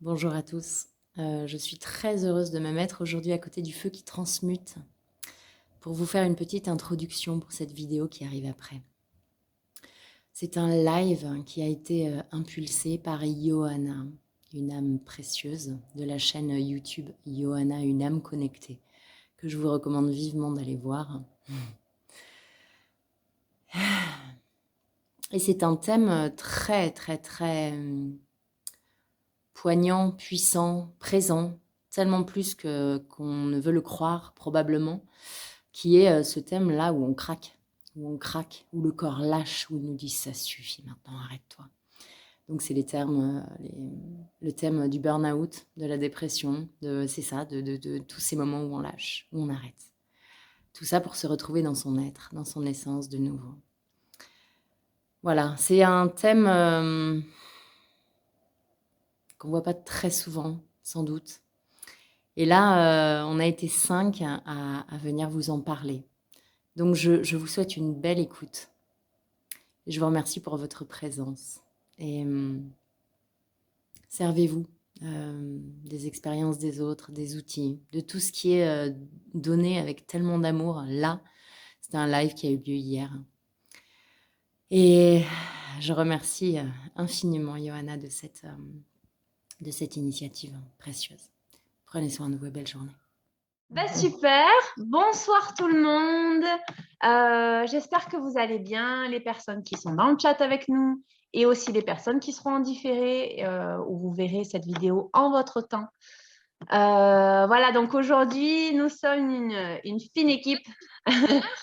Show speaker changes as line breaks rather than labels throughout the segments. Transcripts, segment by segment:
Bonjour à tous. Je suis très heureuse de me mettre aujourd'hui à côté du feu qui transmute pour vous faire une petite introduction pour cette vidéo qui arrive après. C'est un live qui a été impulsé par Johanna, une âme précieuse de la chaîne YouTube Johanna, une âme connectée, que je vous recommande vivement d'aller voir. Et c'est un thème très, très, très poignant, puissant, présent, tellement plus qu'on ne veut le croire probablement, qui est ce thème-là où on craque, où le corps lâche, où il nous dit ça suffit maintenant, arrête-toi. Donc c'est le thème du burn-out, de la dépression, c'est ça, de tous ces moments où on lâche, où on arrête. Tout ça pour se retrouver dans son être, dans son essence de nouveau. Voilà, c'est un thème qu'on ne voit pas très souvent, sans doute. Et là, on a été 5 à venir vous en parler. Donc je vous souhaite une belle écoute. Et je vous remercie pour votre présence. Et servez-vous des expériences des autres, des outils, de tout ce qui est donné avec tellement d'amour. Là, c'était un live qui a eu lieu hier. Et je remercie infiniment Johanna de cette initiative précieuse. Prenez soin de vous et belle journée.
Super, bonsoir tout le monde. J'espère que vous allez bien, les personnes qui sont dans le chat avec nous et aussi les personnes qui seront en différé où vous verrez cette vidéo en votre temps. Voilà, donc aujourd'hui, nous sommes une fine équipe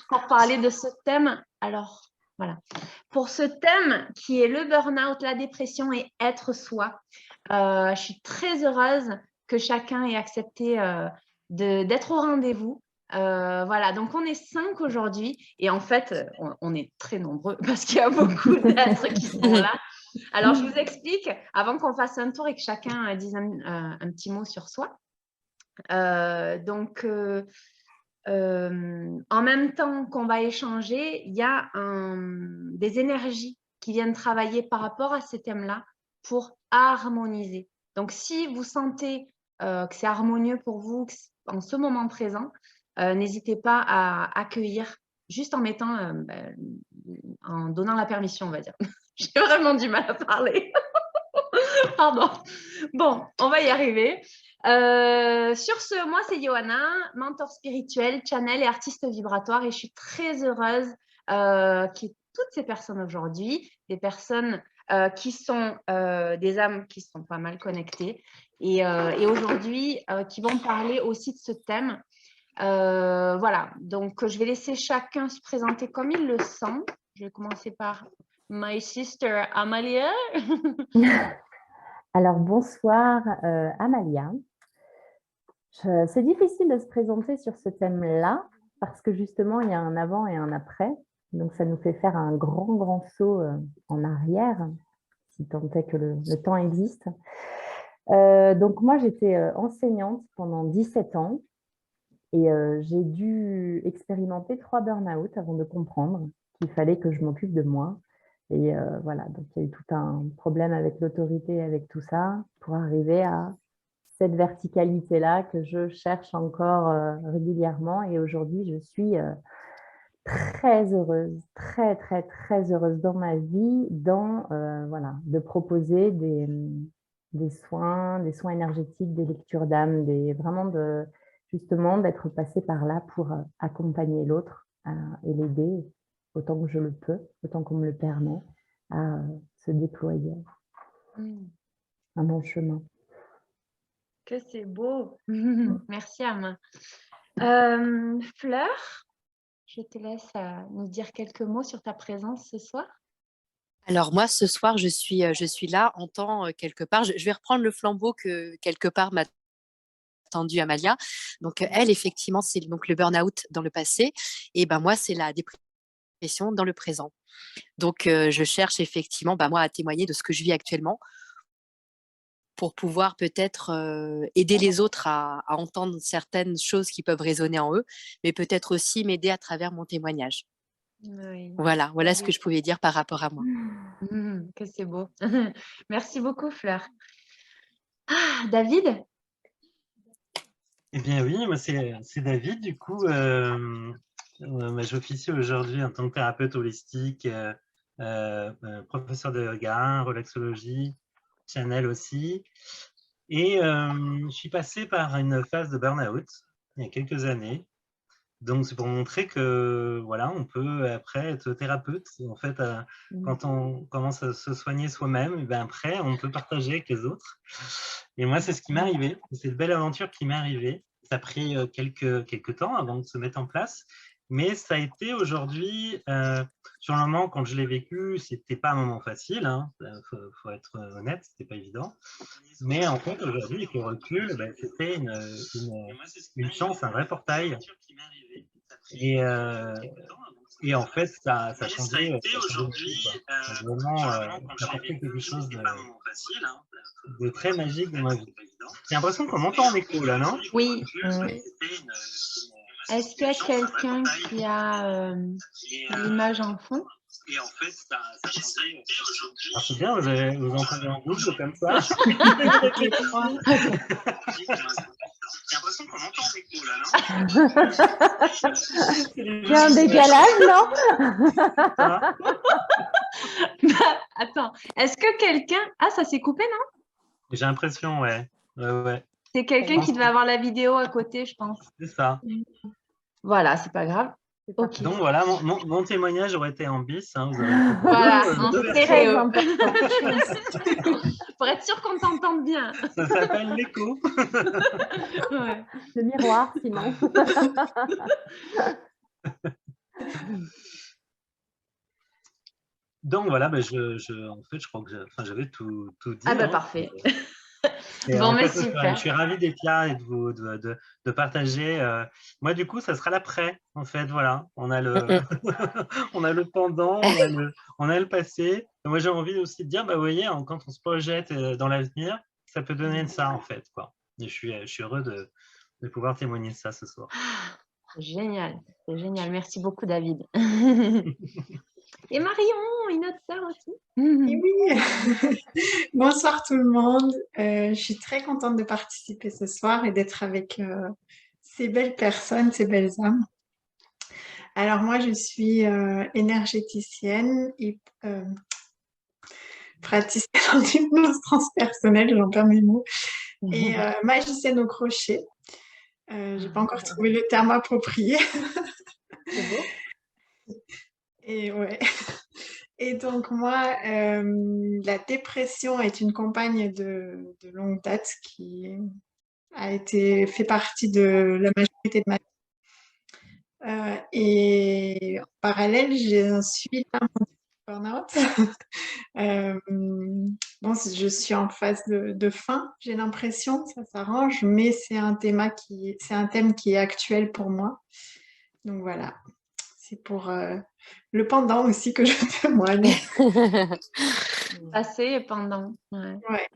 pour parler de ce thème. Alors, voilà. Pour ce thème qui est le burn-out, la dépression et être soi, je suis très heureuse que chacun ait accepté d'être au rendez-vous. Voilà, donc on est 5 aujourd'hui et en fait, on est très nombreux parce qu'il y a beaucoup d'êtres qui sont là. Alors, je vous explique, avant qu'on fasse un tour et que chacun dise un petit mot sur soi. En même temps qu'on va échanger, il y a des énergies qui viennent travailler par rapport à ces thèmes-là pour harmoniser. Donc, si vous sentez que c'est harmonieux pour vous en ce moment présent, n'hésitez pas à accueillir juste en mettant, en donnant la permission, on va dire. J'ai vraiment du mal à parler. Pardon. Bon, on va y arriver. Sur ce, moi, c'est Johanna, mentor spirituel, channel et artiste vibratoire. Et je suis très heureuse qu'il y ait toutes ces personnes aujourd'hui, des personnes qui sont des âmes qui sont pas mal connectées et aujourd'hui qui vont parler aussi de ce thème. Voilà, donc je vais laisser chacun se présenter comme il le sent. Je vais commencer par my sister Amalia.
Alors bonsoir Amalia. C'est difficile de se présenter sur ce thème-là parce que justement il y a un avant et un après. Donc ça nous fait faire un grand saut en arrière, si tant est que le temps existe. Donc moi j'étais enseignante pendant 17 ans et j'ai dû expérimenter 3 burn-out avant de comprendre qu'il fallait que je m'occupe de moi. Et voilà, donc il y a eu tout un problème avec l'autorité, avec tout ça, pour arriver à cette verticalité-là que je cherche encore régulièrement. Et aujourd'hui, je suis très heureuse, très heureuse dans ma vie, voilà, de proposer des soins énergétiques, des lectures d'âme, vraiment justement d'être passée par là pour accompagner l'autre et l'aider autant que je le peux, autant qu'on me le permet, à se déployer un bon chemin.
Que c'est beau. Merci, Anne. Fleur, je te laisse nous dire quelques mots sur ta présence ce soir.
Alors moi, ce soir, je suis là en tant quelque part. Je vais reprendre le flambeau que quelque part m'a tendu Amalia. Donc elle, effectivement, c'est donc le burn-out dans le passé. Et ben moi, c'est la dépression dans le présent. Donc je cherche effectivement, moi, à témoigner de ce que je vis actuellement pour pouvoir peut-être aider les autres à entendre certaines choses qui peuvent résonner en eux, mais peut-être aussi m'aider à travers mon témoignage.
Oui.
Voilà ce que je pouvais dire par rapport à moi.
Que c'est beau. Merci beaucoup, Fleur. Ah, David?
Eh bien oui, moi c'est David, du coup, j'officie aujourd'hui en tant que thérapeute holistique, professeur de yoga, relaxologie, channel aussi. Et je suis passé par une phase de burn-out il y a quelques années. Donc c'est pour montrer que voilà, on peut après être thérapeute. En fait, quand on commence à se soigner soi-même, et ben après, on peut partager avec les autres. Et moi, c'est ce qui m'est arrivé. C'est une belle aventure qui m'est arrivée. Ça a pris quelques temps avant de se mettre en place. Mais ça a été aujourd'hui, sur le moment, quand je l'ai vécu, c'était pas un moment facile, hein. Faut être honnête, c'était pas évident. Mais en fait, aujourd'hui, avec le recul, ben, c'était une chance, un vrai portail. Et, en fait, ça a changé aujourd'hui, vraiment, ça a apporté quelque chose de très magique dans ma vie. J'ai l'impression qu'on m'entend en écho là, non?
Oui. Est-ce qu'il y a quelqu'un qui a l'image en fond?
Et en fait, ça a changé aujourd'hui. Ah, c'est bien, vous entendez en boucle comme ça. J'ai l'impression qu'on m'entend en écho là, non?
Il y a un décalage, non?
Attends, est-ce que quelqu'un... Ah, ça s'est coupé, non?
J'ai l'impression, ouais. Ouais.
C'est quelqu'un qui devait avoir la vidéo à côté, je pense.
C'est ça.
Voilà, c'est pas grave.
Ok.
Donc voilà, mon témoignage aurait été en bis. Hein, vous avez
voilà, en stéréo.
Important.
Pour être sûr qu'on t'entende bien.
Ça s'appelle l'écho.
Ouais.
Le miroir, sinon.
Donc voilà, en fait, je crois que j'avais tout dit.
Ah bah
hein.
parfait.
Et
Bon,
en
mais
fait,
super.
je suis ravi d'être là et de partager. Moi, du coup, ça sera l'après. En fait, voilà, on a le, on a le pendant, on a le passé. Et moi, j'ai envie aussi de dire, bah, vous voyez, hein, quand on se projette dans l'avenir, ça peut donner de ça, en fait, quoi. Et je suis heureux de pouvoir témoigner de ça ce soir.
C'est génial, c'est génial. Merci beaucoup, David. Et Marion, une autre sœur aussi.
Et oui, bonsoir tout le monde. Je suis très contente de participer ce soir et d'être avec ces belles personnes, ces belles âmes. Alors moi, je suis énergéticienne et praticienne en hypnose transpersonnelle, j'en perds mes mots, et magicienne au crochet. J'ai pas encore trouvé le terme approprié.
C'est beau.
Et ouais. Et donc moi, la dépression est une compagne de longue date qui fait partie de la majorité de ma vie. Et en parallèle, j'ai suivi un burn-out. Bon, je suis en phase de fin, j'ai l'impression, ça s'arrange, mais c'est un thème qui est actuel pour moi. Donc voilà, c'est pour le pendant aussi que je témoigne.
Passé et pendant. Ouais.
Ouais.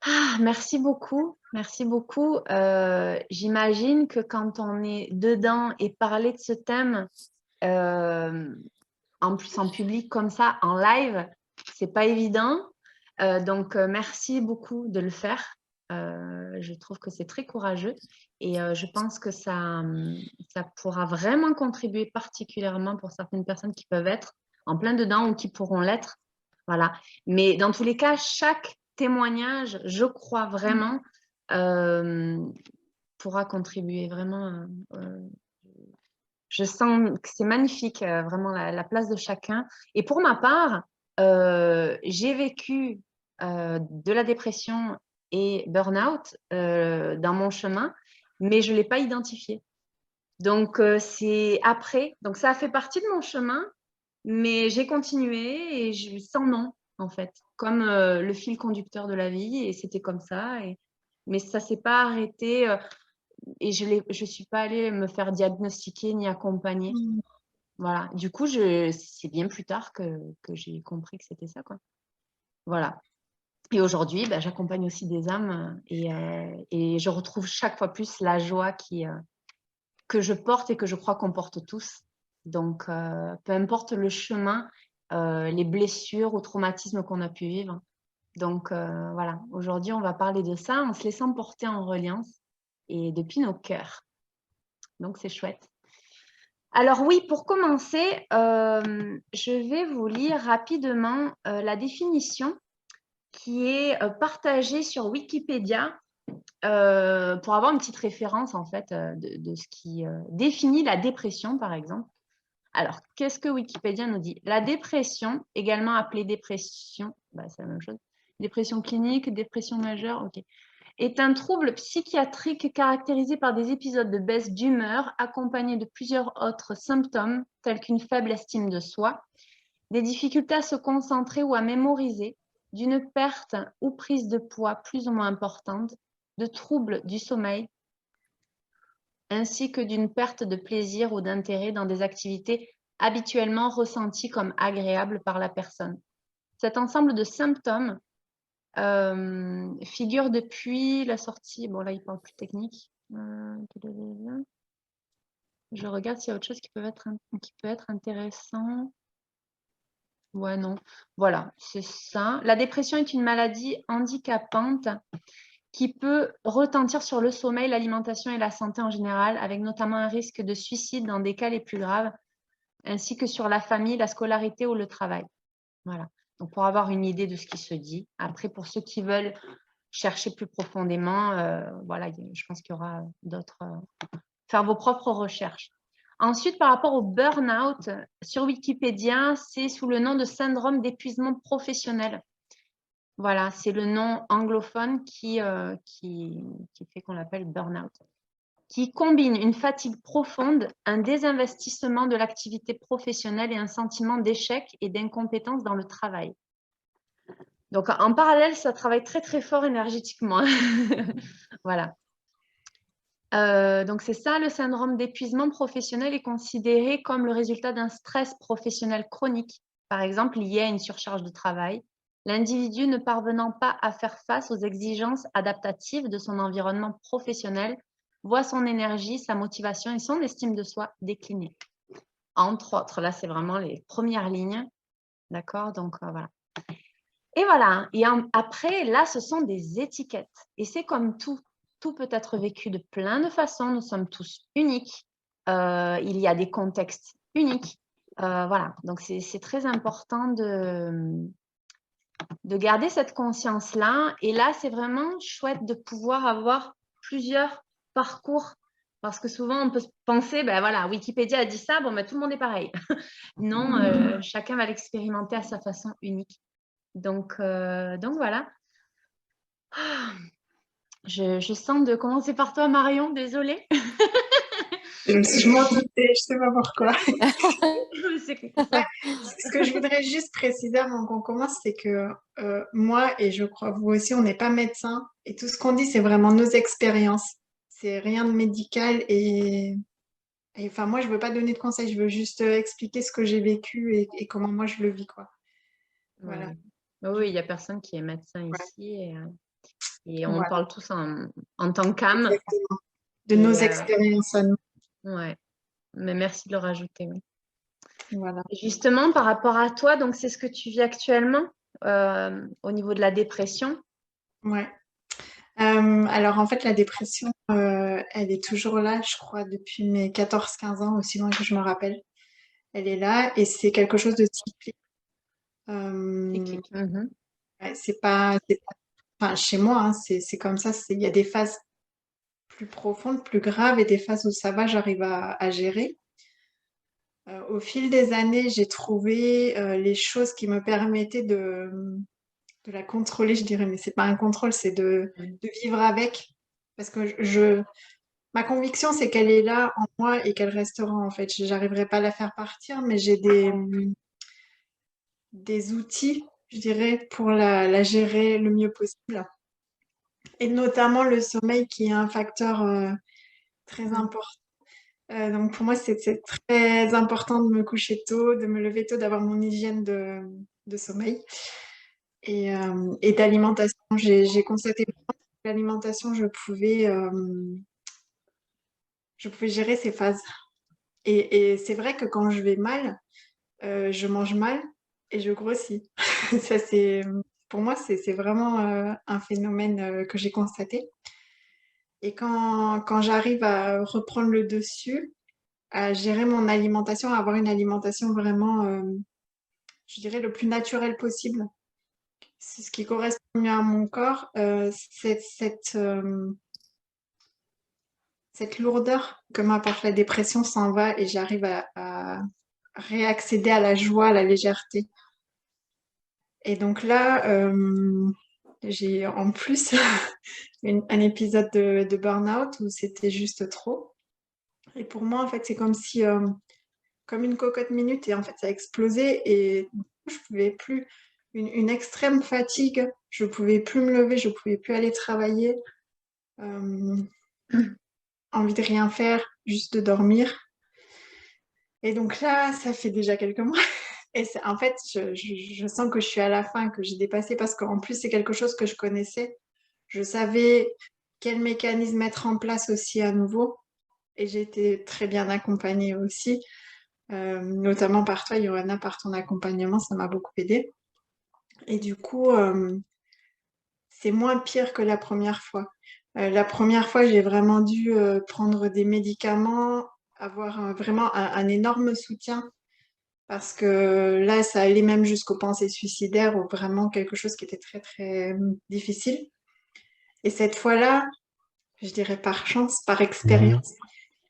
Ah, merci beaucoup. Merci beaucoup. J'imagine que quand on est dedans et parler de ce thème, en plus en public comme ça, en live, c'est pas évident. Donc, merci beaucoup de le faire. Je trouve que c'est très courageux et je pense que ça pourra vraiment contribuer particulièrement pour certaines personnes qui peuvent être en plein dedans ou qui pourront l'être. Voilà. Mais dans tous les cas, chaque témoignage, je crois vraiment, pourra contribuer vraiment. Je sens que c'est magnifique, vraiment la place de chacun. Et pour ma part, j'ai vécu de la dépression et burn-out dans mon chemin, mais je ne l'ai pas identifié. Donc, c'est après. Donc, ça a fait partie de mon chemin, mais j'ai continué et je sans nom, en fait, comme le fil conducteur de la vie. Et c'était comme ça. Mais ça ne s'est pas arrêté. Et je ne suis pas allée me faire diagnostiquer ni accompagner. Voilà. Du coup, c'est bien plus tard que j'ai compris que c'était ça, quoi. Voilà. Et aujourd'hui, j'accompagne aussi des âmes et je retrouve chaque fois plus la joie que je porte et que je crois qu'on porte tous. Donc, peu importe le chemin, les blessures ou traumatismes qu'on a pu vivre, Donc, voilà, aujourd'hui, on va parler de ça en se laissant porter en reliance et depuis nos cœurs. Donc, c'est chouette. Alors oui, pour commencer, je vais vous lire rapidement la définition qui est partagée sur Wikipédia pour avoir une petite référence en fait de ce qui définit la dépression, par exemple. Alors, qu'est-ce que Wikipédia nous dit? La dépression, également appelée dépression, c'est la même chose, dépression clinique, dépression majeure, ok, est un trouble psychiatrique caractérisé par des épisodes de baisse d'humeur accompagnés de plusieurs autres symptômes tels qu'une faible estime de soi, des difficultés à se concentrer ou à mémoriser, d'une perte ou prise de poids plus ou moins importante, de troubles du sommeil, ainsi que d'une perte de plaisir ou d'intérêt dans des activités habituellement ressenties comme agréables par la personne. Cet ensemble de symptômes figure depuis la sortie, bon là il parle plus technique, je regarde s'il y a autre chose qui peut être intéressant. Ouais, non, voilà, c'est ça. La dépression est une maladie handicapante qui peut retentir sur le sommeil, l'alimentation et la santé en général, avec notamment un risque de suicide dans des cas les plus graves, ainsi que sur la famille, la scolarité ou le travail. Voilà. Donc, pour avoir une idée de ce qui se dit. Après, pour ceux qui veulent chercher plus profondément, voilà, je pense qu'il y aura d'autres... faire vos propres recherches. Ensuite, par rapport au burn-out, sur Wikipédia, c'est sous le nom de syndrome d'épuisement professionnel. Voilà, c'est le nom anglophone qui fait qu'on l'appelle burn-out, qui combine une fatigue profonde, un désinvestissement de l'activité professionnelle et un sentiment d'échec et d'incompétence dans le travail. Donc, en parallèle, ça travaille très, très fort énergétiquement. Voilà. Donc, c'est ça, le syndrome d'épuisement professionnel est considéré comme le résultat d'un stress professionnel chronique, par exemple lié à une surcharge de travail, l'individu ne parvenant pas à faire face aux exigences adaptatives de son environnement professionnel voit son énergie, sa motivation et son estime de soi décliner. Entre autres, là, c'est vraiment les premières lignes. D'accord? Donc, voilà. Et voilà. Et après, là, ce sont des étiquettes. Et c'est comme tout. Tout peut être vécu de plein de façons. Nous sommes tous uniques. Il y a des contextes uniques. Voilà. Donc, c'est très important de garder cette conscience-là. Et là, c'est vraiment chouette de pouvoir avoir plusieurs parcours. Parce que souvent, on peut se penser, ben voilà, Wikipédia a dit ça, bon, ben, tout le monde est pareil. Non, chacun va l'expérimenter à sa façon unique. Donc voilà. Je sens de commencer par toi, Marion, désolée.
Je m'en doutais, je sais pas pourquoi.
C'est ça.
Ce que je voudrais juste préciser avant qu'on commence, c'est que moi, et je crois vous aussi, on n'est pas médecin. Et tout ce qu'on dit, c'est vraiment nos expériences. C'est rien de médical. Et enfin, moi, je veux pas donner de conseils. Je veux juste expliquer ce que j'ai vécu et comment moi, je le vis, quoi. Voilà.
Oui, il n'y a personne qui est médecin ici. Et on
Voilà.
parle tous en tant qu'âme.
Exactement. De nos expériences à nous.
Ouais. Mais merci de le rajouter, oui.
Voilà.
Justement, par rapport à toi, donc c'est ce que tu vis actuellement au niveau de la dépression.
Ouais. Alors en fait, la dépression, elle est toujours là, je crois, depuis mes 14-15 ans, aussi loin que je me rappelle. Elle est là et c'est quelque chose de cyclique.
Cyclique.
Ouais, enfin, chez moi, hein, c'est comme ça. Il y a des phases plus profondes, plus graves et des phases où ça va, j'arrive à gérer. Au fil des années, j'ai trouvé les choses qui me permettaient de la contrôler, je dirais, mais c'est pas un contrôle, c'est de vivre avec. Parce que ma conviction, c'est qu'elle est là en moi et qu'elle restera en fait. Je n'arriverai pas à la faire partir, mais j'ai des outils, je dirais, pour la gérer le mieux possible. Et notamment le sommeil qui est un facteur très important. Donc pour moi, c'est très important de me coucher tôt, de me lever tôt, d'avoir mon hygiène de sommeil et d'alimentation. J'ai constaté que l'alimentation, je pouvais gérer ces phases. Et c'est vrai que quand je vais mal, je mange mal et je grossis. Ça, c'est pour moi, c'est vraiment un phénomène que j'ai constaté. Et quand j'arrive à reprendre le dessus, à gérer mon alimentation, à avoir une alimentation vraiment, je dirais, le plus naturel possible, c'est ce qui correspond mieux à mon corps, cette lourdeur que m'apporte la dépression s'en va et j'arrive à réaccéder à la joie, à la légèreté. Et donc là, j'ai en plus un épisode de burn-out où c'était juste trop. Et pour moi, en fait, c'est comme si, comme une cocotte minute, et en fait, ça a explosé et je pouvais plus, une extrême fatigue, je pouvais plus me lever, je pouvais plus aller travailler, envie de rien faire, juste de dormir. Et donc là, ça fait déjà quelques mois. Et en fait, je sens que je suis à la fin, que j'ai dépassé parce qu'en plus, c'est quelque chose que je connaissais. Je savais quel mécanisme mettre en place aussi à nouveau. Et j'ai été très bien accompagnée aussi, notamment par toi, Johanna, par ton accompagnement, ça m'a beaucoup aidée. Et du coup, c'est moins pire que la première fois. La première fois, j'ai vraiment dû prendre des médicaments, avoir vraiment un énorme soutien parce que là, ça allait même jusqu'aux pensées suicidaires ou vraiment quelque chose qui était très, très difficile. Et cette fois-là, je dirais par chance, par expérience,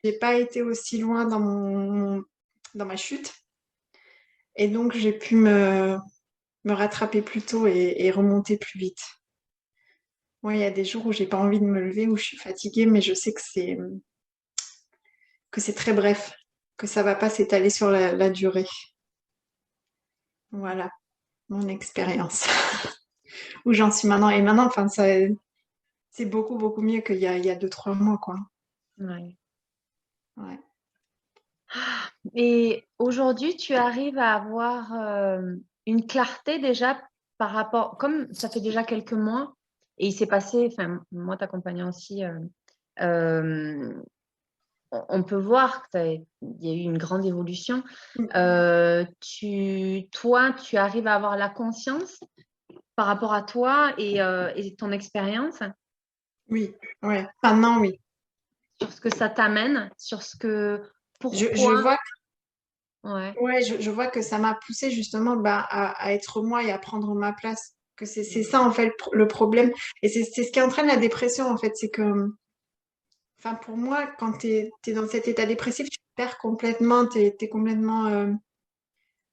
j'ai pas été aussi loin dans ma chute. Et donc, j'ai pu me rattraper plus tôt et remonter plus vite. Moi, il y a des jours où j'ai pas envie de me lever, où je suis fatiguée, mais je sais que c'est très bref, que ça va pas s'étaler sur la durée. Voilà, mon expérience. Où j'en suis maintenant. Et maintenant, enfin, c'est beaucoup, beaucoup mieux qu'il y a 2-3 mois, quoi.
Ouais.
Ouais.
Et aujourd'hui, tu arrives à avoir une clarté déjà par rapport, comme ça fait déjà quelques mois, et il s'est passé, enfin, moi t'accompagnant aussi, on peut voir qu'il y a eu une grande évolution. Toi, tu arrives à avoir la conscience par rapport à toi et ton expérience
Oui, ouais. Maintenant, oui.
sur ce que ça t'amène, sur ce que,
Je
pourquoi,
vois,
ouais.
ouais, je vois que ça m'a poussée justement bah, à être moi et à prendre ma place. Que c'est ça, en fait, le problème. Et c'est ce qui entraîne la dépression, en fait. C'est que, enfin, pour moi, quand tu es dans cet état dépressif, tu perds complètement, tu es complètement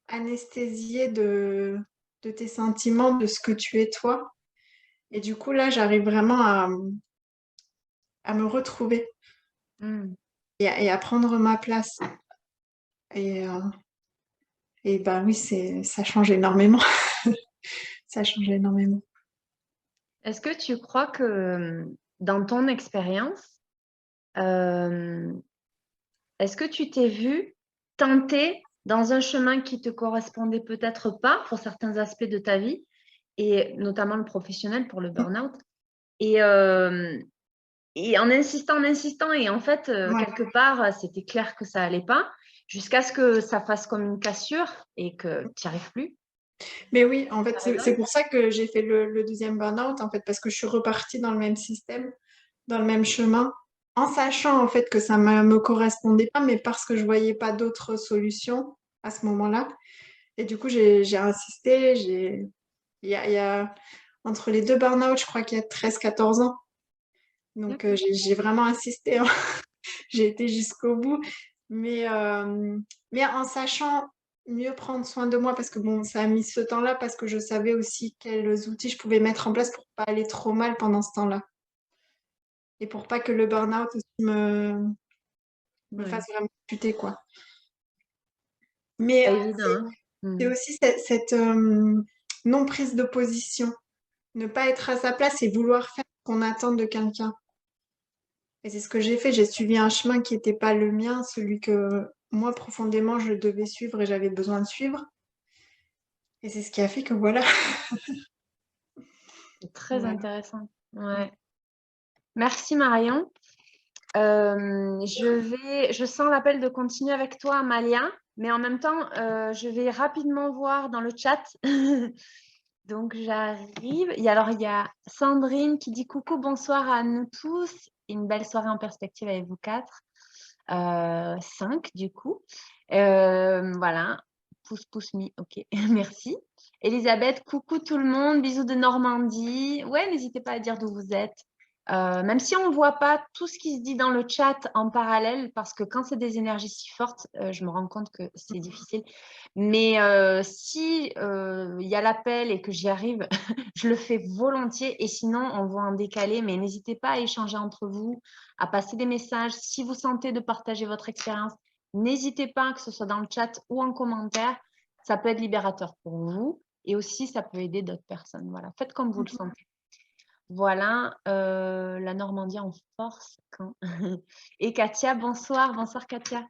anesthésié de tes sentiments, de ce que tu es toi. Et du coup, là, j'arrive vraiment à me retrouver
Mm.
et à prendre ma place. Et, ben oui, ça change énormément. Ça change énormément.
Est-ce que tu crois que dans ton expérience, euh, est-ce que tu t'es vu tenter dans un chemin qui te correspondait peut-être pas pour certains aspects de ta vie, et notamment le professionnel pour le burn-out, et en insistant, et en fait,
Ouais.
quelque part, c'était clair que ça allait pas, jusqu'à ce que ça fasse comme une cassure et que tu n'y arrives plus.
Mais oui, en fait, c'est pour ça que j'ai fait le deuxième burn-out, en fait, parce que je suis repartie dans le même système, dans le même chemin, en sachant en fait que ça ne me correspondait pas, mais parce que je voyais pas d'autres solutions à ce moment-là. Et du coup, j'ai insisté. Il y a entre les deux burn-out, je crois qu'il y a 13-14 ans. Donc, j'ai vraiment insisté, hein. J'ai été jusqu'au bout. Mais en sachant mieux prendre soin de moi, parce que bon, ça a mis ce temps-là, parce que je savais aussi quels outils je pouvais mettre en place pour pas aller trop mal pendant ce temps-là. Et pour pas que le burn-out aussi me fasse vraiment chuter, quoi. Mais
Pas évident, hein.
c'est aussi cette non-prise de position. Ne pas être à sa place et vouloir faire ce qu'on attend de quelqu'un. Et c'est ce que j'ai fait. J'ai suivi un chemin qui n'était pas le mien, celui que moi, profondément, je devais suivre et j'avais besoin de suivre. Et c'est ce qui a fait que voilà.
C'est très
Voilà.
intéressant. Ouais. Merci Marion. Je sens l'appel de continuer avec toi, Amalia, mais en même temps, je vais rapidement voir dans le chat Donc, j'arrive. Alors, il y a Sandrine qui dit coucou, bonsoir à nous tous. Une belle soirée en perspective avec vous quatre. 5 du coup. Voilà. Pouce mi. Ok, merci. Elisabeth, coucou tout le monde. Bisous de Normandie. Ouais, n'hésitez pas à dire d'où vous êtes. Même si on ne voit pas tout ce qui se dit dans le chat en parallèle, parce que quand c'est des énergies si fortes, je me rends compte que c'est difficile. Mais si il y a l'appel et que j'y arrive, je le fais volontiers. Et sinon, on voit en décalé. Mais n'hésitez pas à échanger entre vous, à passer des messages. Si vous sentez de partager votre expérience, n'hésitez pas, que ce soit dans le chat ou en commentaire. Ça peut être libérateur pour vous et aussi ça peut aider d'autres personnes. Voilà, faites comme vous le sentez. Voilà, la Normandie en force. Et Katia, bonsoir. Bonsoir Katia.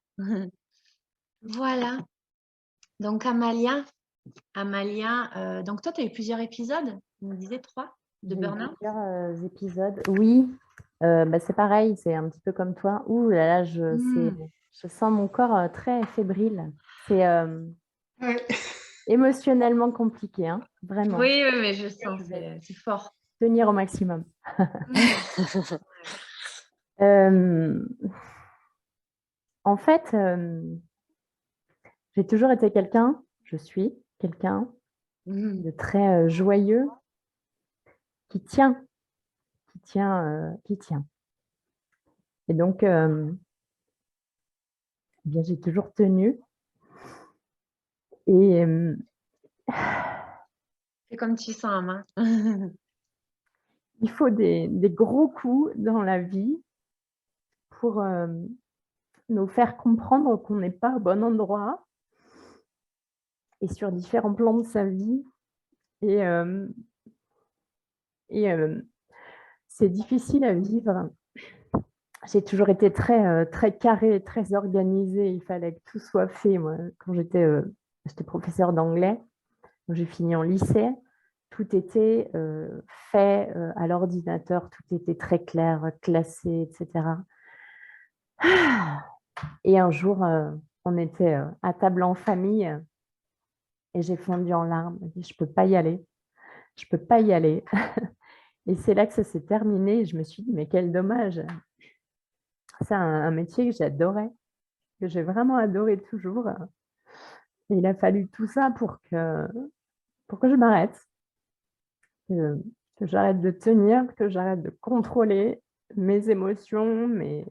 Voilà. Donc Amalia, donc toi, tu as eu plusieurs épisodes, tu me disais 3 de
J'ai eu
Burnout.
plusieurs épisodes. Oui, c'est pareil, c'est un petit peu comme toi. Ouh là là, je sens mon corps très fébrile. C'est
Ouais.
émotionnellement compliqué, hein, vraiment.
Oui, mais je sens,
Je vais
c'est fort.
tenir au maximum. Euh, En fait, j'ai toujours été quelqu'un, je suis quelqu'un de très joyeux qui tient. Et donc, eh bien, j'ai toujours tenu. Et
C'est comme tu sens, hein.
il faut des gros coups dans la vie pour nous faire comprendre qu'on n'est pas au bon endroit et sur différents plans de sa vie. Et c'est difficile à vivre. J'ai toujours été très carrée, très organisée. Il fallait que tout soit fait. Moi, quand j'étais professeure d'anglais, j'ai fini en lycée. Tout était fait à l'ordinateur, tout était très clair, classé, etc. Et un jour, on était à table en famille et j'ai fondu en larmes. J'ai dit, je ne peux pas y aller. Je ne peux pas y aller. Et c'est là que ça s'est terminé. Et je me suis dit, mais quel dommage. C'est un métier que j'adorais, que j'ai vraiment adoré toujours. Et il a fallu tout ça pour que je m'arrête, que j'arrête de tenir, que j'arrête de contrôler mes émotions, et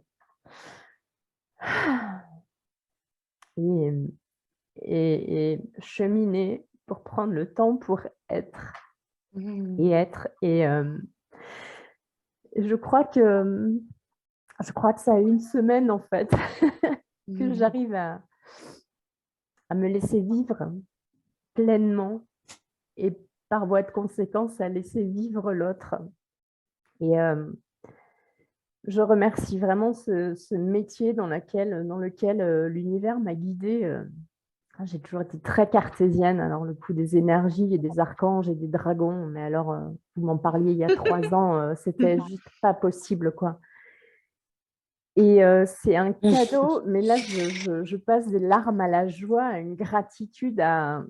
cheminer pour prendre le temps pour être et être. Et je crois que ça a une semaine, en fait, que j'arrive à me laisser vivre pleinement et par voie de conséquence à laisser vivre l'autre. Et je remercie vraiment ce métier dans lequel l'univers m'a guidée. J'ai toujours été très cartésienne. Alors, le coup des énergies et des archanges et des dragons, mais alors, vous m'en parliez il y a 3 ans, c'était juste pas possible, quoi. Et c'est un cadeau, mais là, je passe des larmes à la joie, à une gratitude, à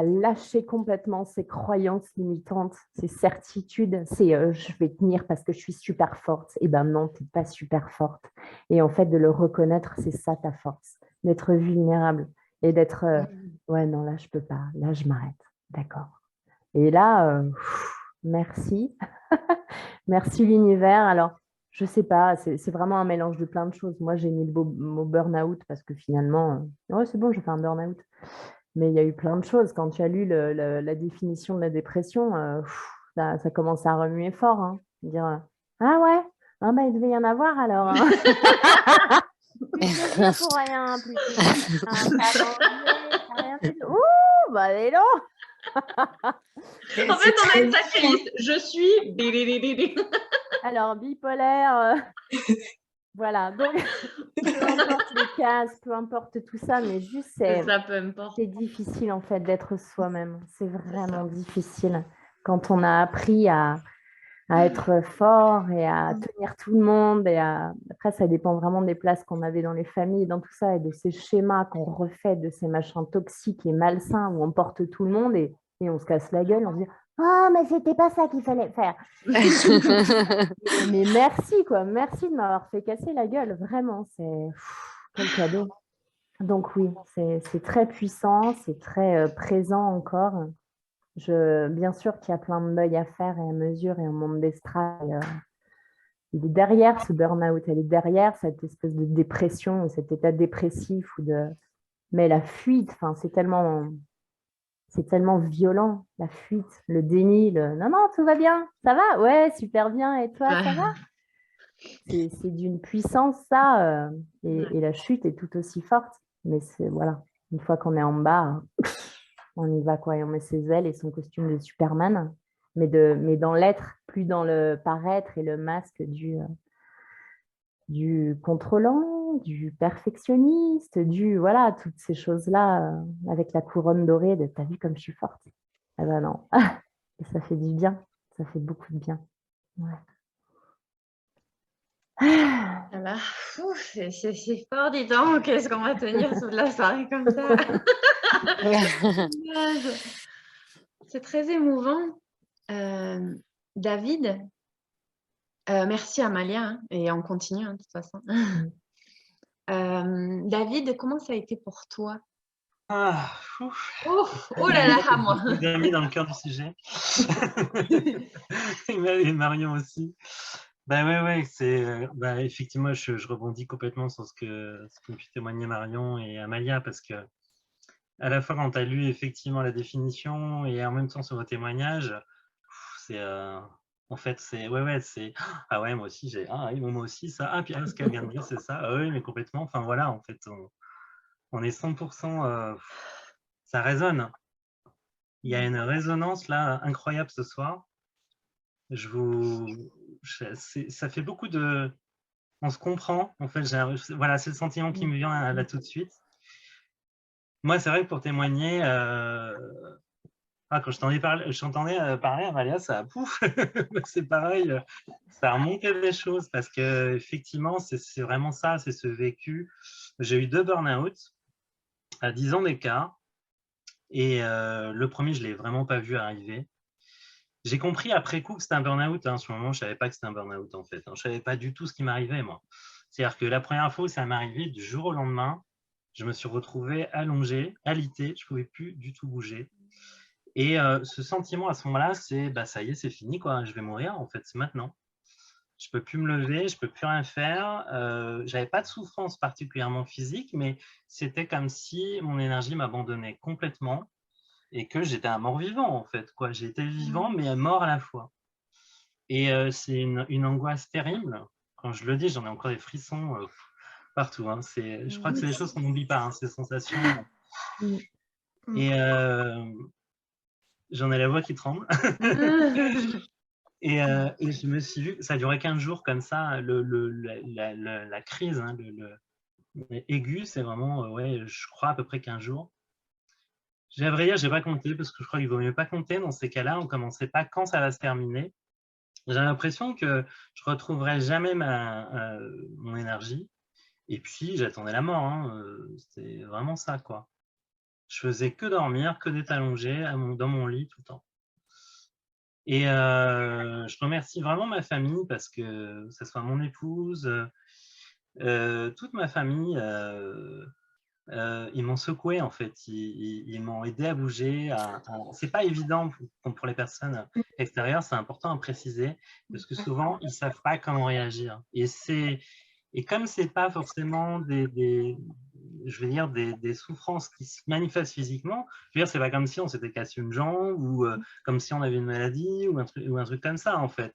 lâcher complètement ces croyances limitantes, ces certitudes. C'est je vais tenir parce que je suis super forte. Eh ben non, tu n'es pas super forte. Et en fait, de le reconnaître, c'est ça ta force, d'être vulnérable et d'être ouais, non, là, je peux pas. Là, je m'arrête. D'accord. Et là, merci. Merci l'univers. Alors, je sais pas, c'est vraiment un mélange de plein de choses. Moi, j'ai mis le mot burn-out parce que finalement, ouais, c'est bon, j'ai fait un burn-out. Mais il y a eu plein de choses. Quand tu as lu la définition de la dépression, ça commence à remuer fort. Hein. Dire ah ouais, ah bah, il devait y en avoir alors. Hein. Plus de pour rien, plus de pas manger, rien fait. Ouh, bah dis donc.
En fait, on a une sacrée liste. Je suis.
Alors, bipolaire. Voilà, donc peu importe les cases, peu importe tout ça, mais juste c'est difficile en fait d'être soi-même. C'est vraiment difficile quand on a appris à être fort et à tenir tout le monde. Après, ça dépend vraiment des places qu'on avait dans les familles, dans tout ça, et de ces schémas qu'on refait, de ces machins toxiques et malsains où on porte tout le monde. Et et on se casse la gueule, on se dit « Ah, mais c'était pas ça qu'il fallait faire !» Mais merci, quoi. Merci de m'avoir fait casser la gueule. Vraiment, quel cadeau. Donc oui, c'est très puissant, c'est très présent encore. Bien sûr qu'il y a plein de deuil à faire et à mesurer et un monde d'estrade. Il est derrière ce burn-out, elle est derrière cette espèce de dépression, cet état dépressif. Mais la fuite, c'est tellement violent, la fuite, le déni, non, non, tout va bien, ça va? Ouais, super bien, et toi, ça va? C'est d'une puissance, ça, et la chute est tout aussi forte. Mais voilà, une fois qu'on est en bas, on y va, quoi, et on met ses ailes et son costume de Superman, mais dans l'être, plus dans le paraître et le masque du contrôlant, du perfectionniste, voilà, toutes ces choses-là, avec la couronne dorée de « t'as vu comme je suis forte ?» Eh ben non, et ça fait du bien, ça fait beaucoup de bien. Ouais.
Voilà. C'est fort, dis donc. Qu'est-ce qu'on va tenir toute la soirée comme ça? C'est très émouvant. David, merci Amalia, hein, et on continue de toute façon. David, comment ça a été pour toi?
Ah,
Oh là là, moi.
Vous avez mis dans le cœur du sujet. Et Marion aussi. Ouais, c'est effectivement, je rebondis complètement sur ce qu'ont pu témoigner Marion et Amalia, parce que à la fois quand tu as lu effectivement la définition et en même temps sur vos témoignages, c'est en fait c'est c'est ah ouais, moi aussi j'ai oui, moi aussi ça, puis ce qu'elle vient de dire c'est ça, ah oui, mais complètement, enfin voilà, en fait on est 100%, ça résonne. Il y a une résonance là incroyable ce soir. Ça fait beaucoup de... On se comprend, en fait, voilà, c'est le sentiment qui me vient là tout de suite. Moi, c'est vrai que pour témoigner, quand je t'entendais parler, Amalia, ça pouf, c'est pareil, ça remontait des choses, parce que effectivement, c'est vraiment ça, c'est ce vécu. J'ai eu 2 burn-out à 10 ans d'écart, et le premier, je ne l'ai vraiment pas vu arriver. J'ai compris après coup que c'était un burn-out. Sur le moment, je ne savais pas que c'était un burn-out, en fait. Je ne savais pas du tout ce qui m'arrivait, moi. C'est-à-dire que la première fois où ça m'est arrivé, du jour au lendemain, je me suis retrouvé allongé, alité, je ne pouvais plus du tout bouger. Et ce sentiment à ce moment-là, c'est ça y est, c'est fini, quoi. Je vais mourir, en fait, c'est maintenant. Je ne peux plus me lever, je ne peux plus rien faire. Je n'avais pas de souffrance particulièrement physique, mais c'était comme si mon énergie m'abandonnait complètement et que j'étais un mort-vivant, en fait, quoi. J'étais vivant, mais mort à la fois. Et c'est une angoisse terrible. Quand je le dis, j'en ai encore des frissons partout. Je crois que c'est des choses qu'on n'oublie pas, ces sensations. Et j'en ai la voix qui tremble. Et je me suis vu, ça a duré 15 jours comme ça, la crise aiguë, c'est vraiment, je crois à peu près 15 jours. À vrai dire, je n'ai pas compté, parce que je crois qu'il vaut mieux pas compter dans ces cas-là, on ne sait pas quand ça va se terminer. J'ai l'impression que je ne retrouverai jamais mon énergie. Et puis, j'attendais la mort. C'était vraiment ça, quoi. Je faisais que dormir, que d'être allongé dans mon lit tout le temps. Et je remercie vraiment ma famille, parce que ce soit mon épouse, toute ma famille, ils m'ont secoué, en fait. Ils m'ont aidé à bouger. C'est pas évident pour les personnes extérieures, c'est important à préciser, parce que souvent, ils savent pas comment réagir. Et comme c'est pas forcément des souffrances qui se manifestent physiquement, je veux dire, c'est pas comme si on s'était cassé une jambe, ou comme si on avait une maladie, ou un truc comme ça, en fait.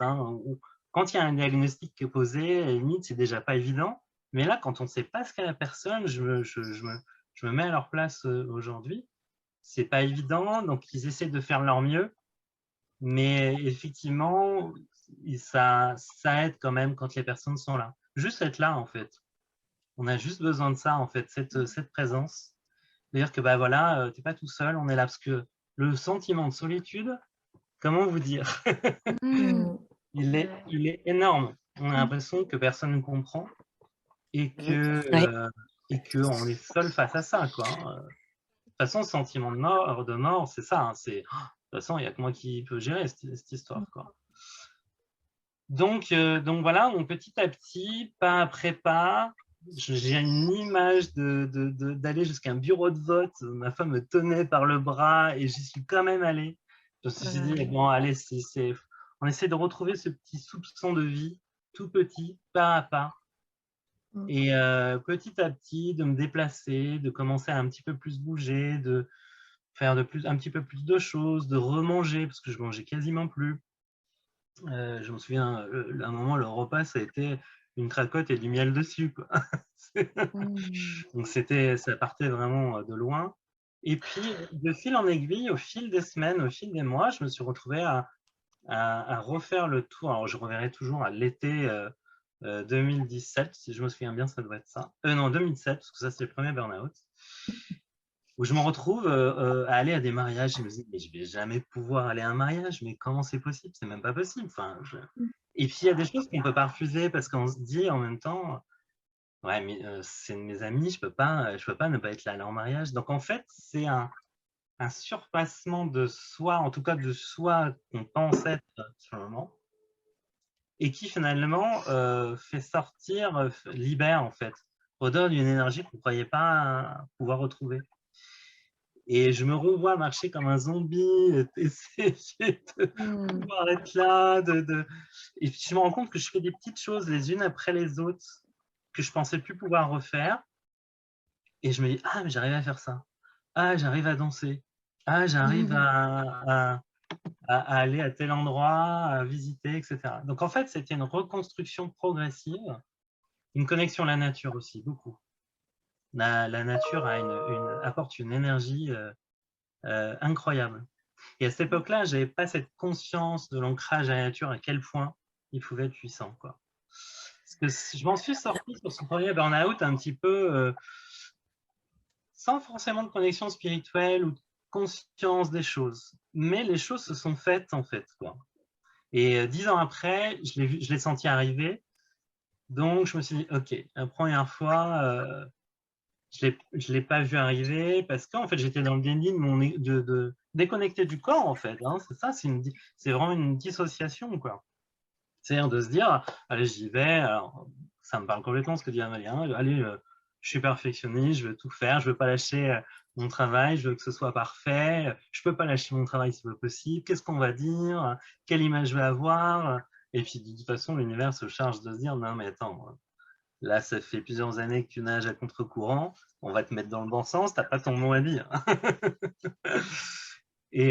Quand il y a un diagnostic qui est posé, à la limite, c'est déjà pas évident. Mais là, quand on ne sait pas ce qu'a la personne, je me mets à leur place aujourd'hui. C'est pas évident, donc ils essaient de faire leur mieux. Mais effectivement, ça aide quand même quand les personnes sont là. Juste être là, en fait. On a juste besoin de ça, en fait, cette présence. C'est-à-dire que, voilà, tu n'es pas tout seul, on est là. Parce que le sentiment de solitude, comment vous dire, il est énorme. On a l'impression que personne ne comprend. Et qu'on est seul face à ça, quoi. façon, ce sentiment de mort, c'est ça. Hein, de toute façon, il n'y a que moi qui peux gérer cette histoire, quoi. Donc voilà, donc petit à petit, pas après pas, j'ai une image d'aller jusqu'à un bureau de vote. Ma femme me tenait par le bras et j'y suis quand même allée. Je me suis dit, bon, allez, on essaie de retrouver ce petit soupçon de vie, tout petit, pas à pas. Et petit à petit, de me déplacer, de commencer à un petit peu plus bouger, de faire un petit peu plus de choses, de remanger, parce que je mangeais quasiment plus. Je me souviens, à un moment, le repas, ça a été une cracotte et du miel dessus, quoi. Donc ça partait vraiment de loin. Et puis, de fil en aiguille, au fil des semaines, au fil des mois, je me suis retrouvé à refaire le tour. Alors, je reverrai toujours à l'été 2017, si je me souviens bien, ça doit être ça. Non, 2007, parce que ça, c'est le premier burn-out. Où je me retrouve à aller à des mariages. Je me dis, mais je vais jamais pouvoir aller à un mariage. Mais comment c'est possible? C'est même pas possible. Enfin, Et puis, il y a des choses qu'on ne peut pas refuser parce qu'on se dit en même temps, ouais, mais c'est mes amis, je peux pas ne pas être là à leur mariage. Donc, en fait, c'est un surpassement de soi, en tout cas de soi qu'on pense être sur le moment, et qui finalement fait sortir, libère en fait, redonne une énergie qu'on ne croyait pas pouvoir retrouver. Et je me revois marcher comme un zombie, essayer de pouvoir être là. Et puis je me rends compte que je fais des petites choses les unes après les autres que je ne pensais plus pouvoir refaire. Et je me dis, ah, mais j'arrive à faire ça. Ah, j'arrive à danser. Ah, j'arrive à aller à tel endroit, à visiter, etc. Donc en fait, c'était une reconstruction progressive, une connexion à la nature aussi, beaucoup. La nature apporte une énergie incroyable. Et à cette époque-là, je n'avais pas cette conscience de l'ancrage à la nature, à quel point il pouvait être puissant, quoi. Parce que je m'en suis sorti sur ce premier burn-out un petit peu sans forcément de connexion spirituelle ou de conscience des choses. Mais les choses se sont faites, en fait, quoi. Et 10 ans après, je l'ai senti arriver. Donc, je me suis dit, OK, la première fois, je ne l'ai pas vu arriver parce qu'en fait, j'étais dans le déni de déconnecter du corps, en fait. Hein, c'est ça, c'est vraiment une dissociation, quoi. C'est-à-dire de se dire, allez, j'y vais. Alors, ça me parle complètement ce que dit Amalien. Allez, je suis perfectionniste, je veux tout faire, je ne veux pas lâcher mon travail, je veux que ce soit parfait. Je ne peux pas lâcher mon travail si c'est pas possible. Qu'est-ce qu'on va dire? Quelle image je vais avoir? Et puis, de toute façon, l'univers se charge de se dire, non, mais attends, là, ça fait plusieurs années que tu nages à contre-courant. On va te mettre dans le bon sens, tu n'as pas ton mot à dire. Et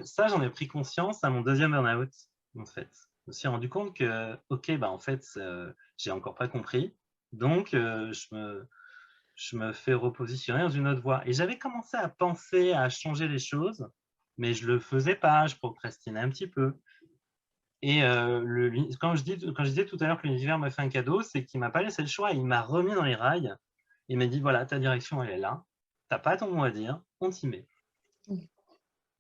ça, j'en ai pris conscience à mon deuxième burn-out, en fait. Je me suis rendu compte que, OK, bah, en fait, j'ai encore pas compris. Donc, je me fais repositionner dans une autre voie. Et j'avais commencé à penser à changer les choses, mais je le faisais pas, je procrastinais un petit peu. Et quand je disais tout à l'heure que l'univers m'a fait un cadeau, c'est qu'il m'a pas laissé le choix, il m'a remis dans les rails. Il m'a dit, voilà, ta direction, elle est là. Tu n'as pas ton mot à dire, on t'y met.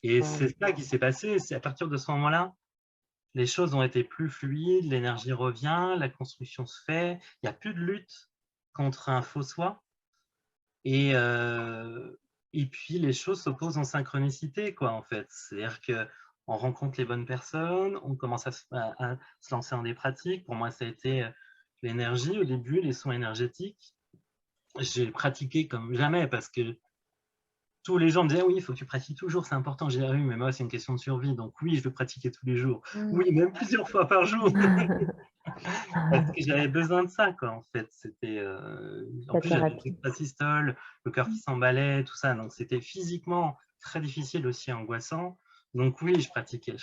Et c'est ça qui s'est passé. C'est à partir de ce moment-là, les choses ont été plus fluides, l'énergie revient, la construction se fait, il n'y a plus de lutte contre un faux soi. Et puis, les choses s'opposent en synchronicité, quoi, en fait. C'est-à-dire qu'on rencontre les bonnes personnes, on commence à se lancer dans des pratiques. Pour moi, ça a été l'énergie au début, les soins énergétiques. J'ai pratiqué comme jamais parce que tous les gens me disaient, oui, il faut que tu pratiques toujours, c'est important. J'ai dit, oui, mais moi, c'est une question de survie. Donc oui, je veux pratiquer tous les jours. Oui, même plusieurs fois par jour. Parce que j'avais besoin de ça, quoi, en fait. C'était, en plus, j'avais pris le systole, le cœur qui s'emballait, tout ça. Donc c'était physiquement très difficile aussi, angoissant. Donc oui, je pratiquais.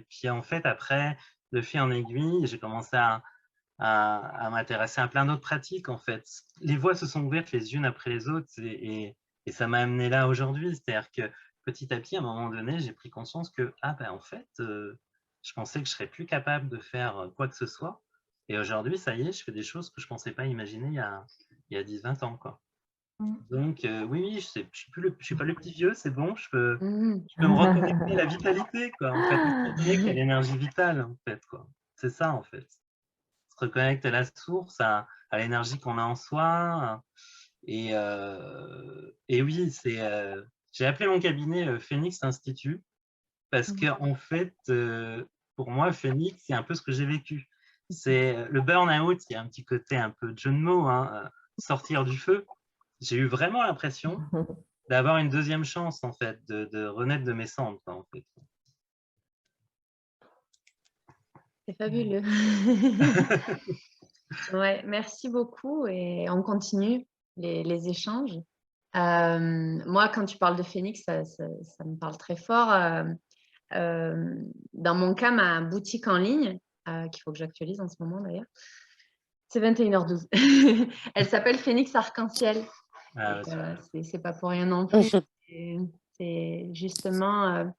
Puis en fait, après, de fil en aiguille, j'ai commencé à m'intéresser à plein d'autres pratiques, en fait. Les voies se sont ouvertes les unes après les autres et ça m'a amené là aujourd'hui. C'est-à-dire que petit à petit, à un moment donné, j'ai pris conscience que, ah ben en fait, je pensais que je serais plus capable de faire quoi que ce soit. Et aujourd'hui, ça y est, je fais des choses que je ne pensais pas imaginer il y a 10-20 ans, quoi. Donc oui, je suis pas le petit vieux, c'est bon, je peux me reconnecter à la vitalité, quoi, en fait. Je me reconnecte à l'énergie vitale, en fait, quoi. C'est ça, en fait. Se reconnecte à la source, à l'énergie qu'on a en soi. Et oui, J'ai appelé mon cabinet Phoenix Institute parce qu'en fait, pour moi, Phoenix, c'est un peu ce que j'ai vécu. C'est le burn-out, il y a un petit côté un peu jeu de mots, hein, sortir du feu. J'ai eu vraiment l'impression d'avoir une deuxième chance, en fait, de renaître de mes cendres, en fait.
C'est fabuleux. Ouais, merci beaucoup et on continue les échanges. Moi, quand tu parles de Phoenix, ça me parle très fort. Dans mon cas, ma boutique en ligne, qu'il faut que j'actualise en ce moment d'ailleurs, c'est 21h12. Elle s'appelle Phoenix Arc-en-Ciel.
Ah, ouais,
C'est pas pour rien non plus. C'est justement,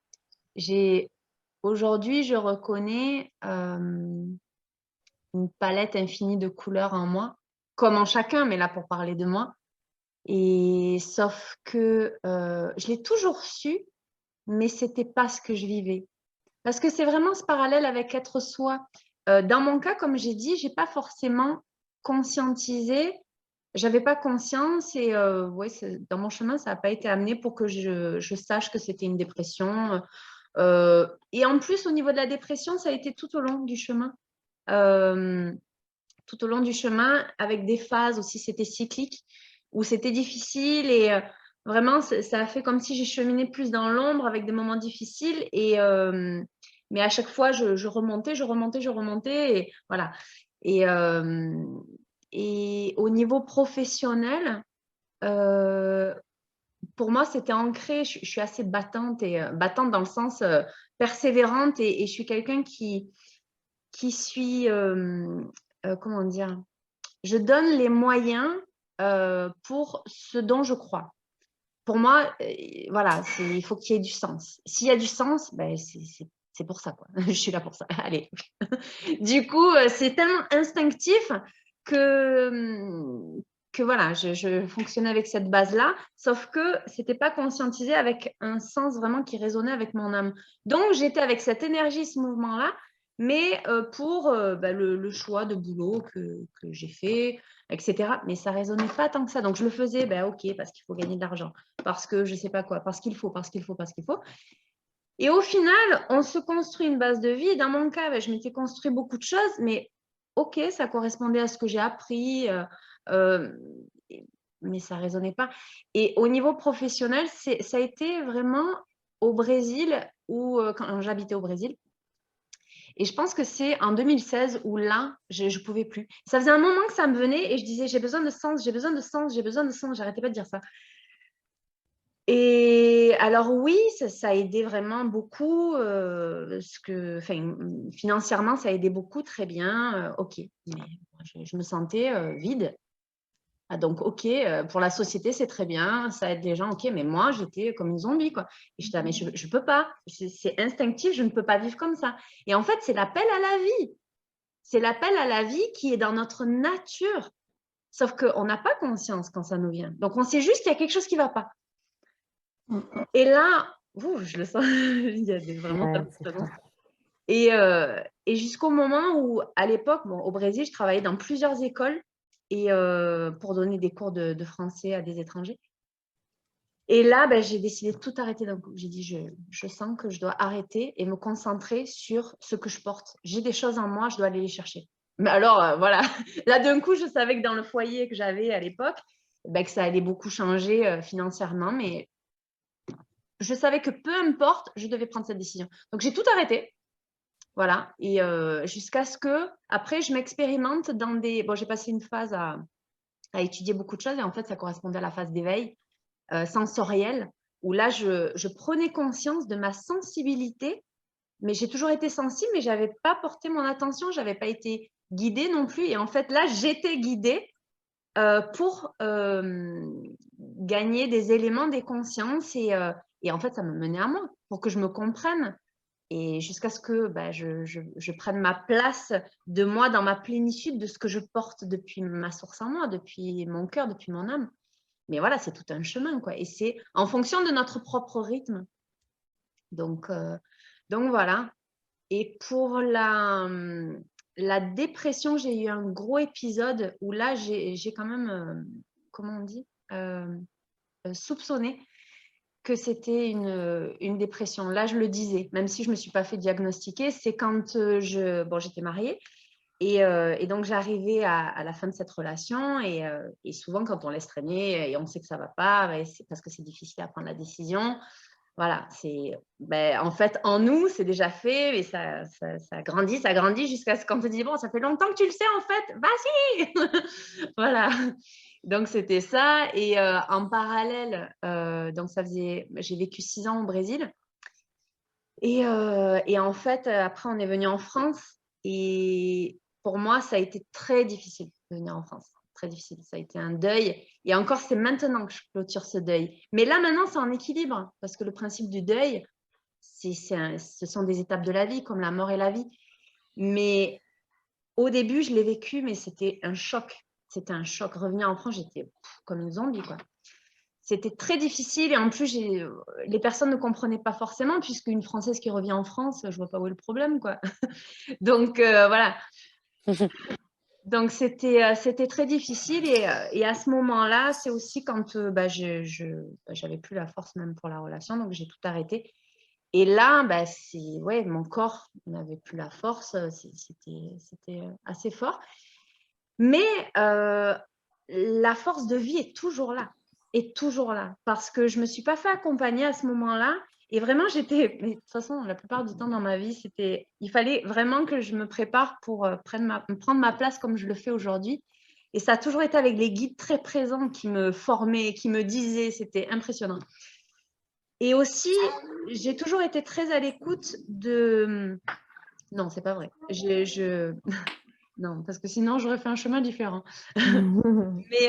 aujourd'hui, je reconnais une palette infinie de couleurs en moi, comme en chacun, mais là pour parler de moi. Et sauf que je l'ai toujours su, mais c'était pas ce que je vivais. Parce que c'est vraiment ce parallèle avec être soi. Dans mon cas, comme j'ai dit, j'ai pas forcément conscientisé, j'avais pas conscience et ouais, dans mon chemin, ça n'a pas été amené pour que je sache que c'était une dépression. Et en plus, au niveau de la dépression, ça a été tout au long du chemin. Tout au long du chemin, avec des phases aussi, c'était cyclique, où c'était difficile et vraiment, ça a fait comme si j'ai cheminé plus dans l'ombre avec des moments difficiles. Mais à chaque fois, je remontais, et voilà. Et, et au niveau professionnel, pour moi, c'était ancré. Je suis assez battante et battante dans le sens persévérante et je suis quelqu'un qui suis, comment dire, je donne les moyens pour ce dont je crois. Pour moi, voilà, il faut qu'il y ait du sens. S'il y a du sens, ben, c'est pour ça, quoi. Je suis là pour ça. Allez. Du coup, c'est tellement instinctif que voilà, je fonctionnais avec cette base-là, sauf que c'était pas conscientisé avec un sens vraiment qui résonnait avec mon âme. Donc, j'étais avec cette énergie, ce mouvement-là, mais pour le choix de boulot que j'ai fait, etc. Mais ça résonnait pas tant que ça. Donc, je le faisais, ben, ok, parce qu'il faut gagner de l'argent, parce que je sais pas quoi, parce qu'il faut. Et au final, on se construit une base de vie. Dans mon cas, ben, je m'étais construit beaucoup de choses, mais ok, ça correspondait à ce que j'ai appris, euh, mais ça ne résonnait pas. Et au niveau professionnel, ça a été vraiment au Brésil, quand j'habitais au Brésil. Et je pense que c'est en 2016 où là, je ne pouvais plus. Ça faisait un moment que ça me venait et je disais, j'ai besoin de sens, j'ai besoin de sens, j'ai besoin de sens. J'arrêtais pas de dire ça. Et alors oui, ça a aidé vraiment beaucoup. Financièrement, ça a aidé beaucoup, très bien. Ok, mais je me sentais vide. Ah, donc, ok, pour la société, c'est très bien, ça aide les gens, ok, mais moi, j'étais comme une zombie, quoi. Et je disais, mais je ne peux pas, c'est instinctif, je ne peux pas vivre comme ça. Et en fait, c'est l'appel à la vie. C'est l'appel à la vie qui est dans notre nature. Sauf qu'on n'a pas conscience quand ça nous vient. Donc, on sait juste qu'il y a quelque chose qui ne va pas. Et là, je le sens, il y a vraiment
Ouais,
ta
c'est
présence.
ça.
Et jusqu'au moment où, à l'époque, au Brésil, je travaillais dans plusieurs écoles et pour donner des cours de français à des étrangers. Et là, ben, j'ai décidé de tout arrêter d'un coup. J'ai dit, je sens que je dois arrêter et me concentrer sur ce que je porte. J'ai des choses en moi, je dois aller les chercher. Mais alors, voilà, là, d'un coup, je savais que dans le foyer que j'avais à l'époque, ben, que ça allait beaucoup changer financièrement, mais je savais que peu importe, je devais prendre cette décision. Donc, j'ai tout arrêté. Voilà. Et jusqu'à ce que, après, je m'expérimente dans des. Bon, j'ai passé une phase à étudier beaucoup de choses et en fait, ça correspondait à la phase d'éveil sensoriel où là, je prenais conscience de ma sensibilité, mais j'ai toujours été sensible, mais je n'avais pas porté mon attention, je n'avais pas été guidée non plus. Et en fait, là, j'étais guidée pour gagner des éléments, des consciences et en fait, ça me menait à moi pour que je me comprenne. Et jusqu'à ce que je prenne ma place de moi dans ma plénitude de ce que je porte depuis ma source en moi, depuis mon cœur, depuis mon âme. Mais voilà, c'est tout un chemin, quoi. Et c'est en fonction de notre propre rythme. Donc voilà. Et pour la dépression, j'ai eu un gros épisode où là, j'ai quand même, comment on dit, soupçonné que c'était une dépression. Là, je le disais, même si je ne me suis pas fait diagnostiquer, c'est quand j'étais mariée et donc j'arrivais à la fin de cette relation et souvent quand on laisse traîner et on sait que ça ne va pas, c'est parce que c'est difficile à prendre la décision. Voilà, en fait, en nous, c'est déjà fait, mais ça grandit jusqu'à ce qu'on te dit, bon, ça fait longtemps que tu le sais, en fait, vas-y. Voilà. Donc, c'était ça. Et en parallèle, donc j'ai vécu 6 ans au Brésil. Et en fait, après, on est venu en France. Et pour moi, ça a été très difficile de venir en France. Très difficile. Ça a été un deuil. Et encore, c'est maintenant que je clôture ce deuil. Mais là, maintenant, c'est en équilibre. Parce que le principe du deuil, ce sont des étapes de la vie, comme la mort et la vie. Mais au début, je l'ai vécu, mais c'était un choc. C'était un choc. Revenir en France, j'étais comme une zombie, quoi. C'était très difficile et en plus, les personnes ne comprenaient pas forcément puisqu'une Française qui revient en France, je ne vois pas où est le problème, quoi. Donc, voilà. Donc, c'était très difficile et à ce moment-là, c'est aussi quand j'avais plus la force même pour la relation, donc j'ai tout arrêté. Et là, mon corps n'avait plus la force, c'était assez fort. Mais la force de vie est toujours là, parce que je ne me suis pas fait accompagner à ce moment-là. Et vraiment, mais de toute façon, la plupart du temps dans ma vie, il fallait vraiment que je me prépare pour prendre ma place comme je le fais aujourd'hui. Et ça a toujours été avec les guides très présents qui me formaient, qui me disaient, c'était impressionnant. Et aussi, j'ai toujours été très à l'écoute de… Non, c'est pas vrai. Non, parce que sinon, j'aurais fait un chemin différent. Mais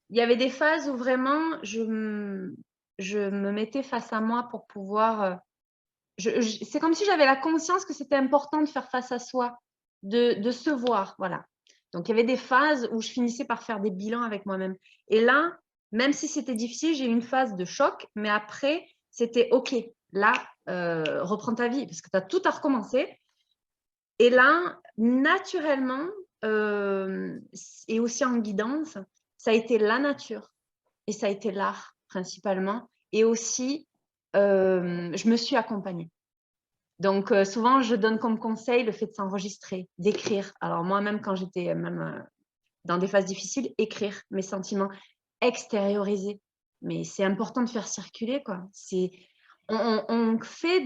il y avait des phases où vraiment, je me mettais face à moi pour pouvoir… c'est comme si j'avais la conscience que c'était important de faire face à soi, de se voir, voilà. Donc, il y avait des phases où je finissais par faire des bilans avec moi-même. Et là, même si c'était difficile, j'ai eu une phase de choc, mais après, c'était OK, là, reprends ta vie, parce que tu as tout à recommencer. Et là, naturellement, et aussi en guidance, ça a été la nature et ça a été l'art principalement. Et aussi, je me suis accompagnée. Donc, souvent, je donne comme conseil le fait de s'enregistrer, d'écrire. Alors, moi-même, quand j'étais même dans des phases difficiles, écrire mes sentiments, extérioriser. Mais c'est important de faire circuler, quoi. On fait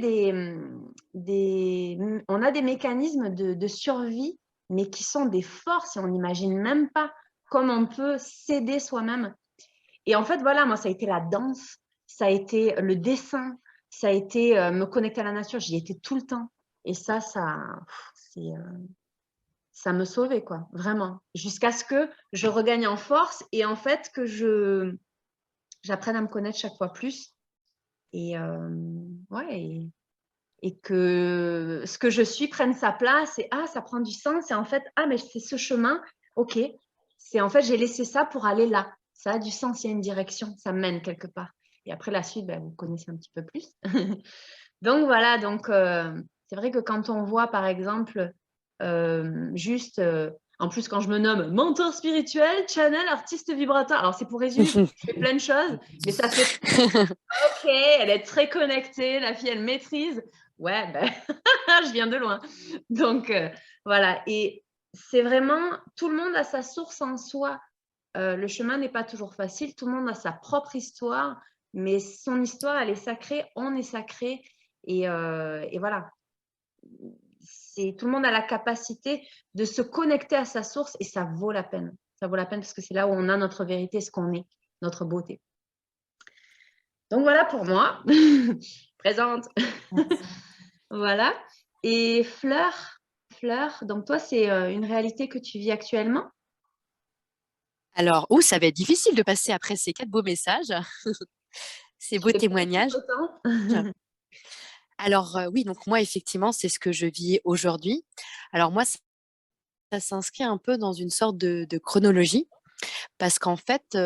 on a des mécanismes de survie, mais qui sont des forces et on n'imagine même pas comment on peut s'aider soi-même. Et en fait, voilà, moi, ça a été la danse, ça a été le dessin, ça a été me connecter à la nature. J'y étais tout le temps. Et ça me sauvait, quoi, vraiment. Jusqu'à ce que je regagne en force et en fait que j'apprenne à me connaître chaque fois plus. Et et que ce que je suis prenne sa place et ça prend du sens et en fait, mais c'est ce chemin, ok, c'est en fait j'ai laissé ça pour aller là, ça a du sens, il y a une direction, ça mène quelque part et après la suite, vous connaissez un petit peu plus. Donc voilà, c'est vrai que quand on voit par exemple juste en plus quand je me nomme mentor spirituel, channel, artiste vibratoire, alors c'est pour résumer, je fais plein de choses, mais ça fait ok, elle est très connectée, la fille elle maîtrise. Ouais, je viens de loin. Donc voilà, et c'est vraiment, tout le monde a sa source en soi. Le chemin n'est pas toujours facile, tout le monde a sa propre histoire, mais son histoire, elle est sacrée, on est sacré, et voilà. Tout le monde a la capacité de se connecter à sa source, et ça vaut la peine. Ça vaut la peine parce que c'est là où on a notre vérité, ce qu'on est, notre beauté. Donc voilà pour moi. Présente. Voilà. Et Fleur, donc toi, c'est une réalité que tu vis actuellement?
Alors, ça va être difficile de passer après ces 4 beaux messages, ces beaux
Je sais pas si
témoignages.
autant.
Alors, oui, donc moi, effectivement, c'est ce que je vis aujourd'hui. Alors moi, ça s'inscrit un peu dans une sorte de chronologie parce qu'en fait,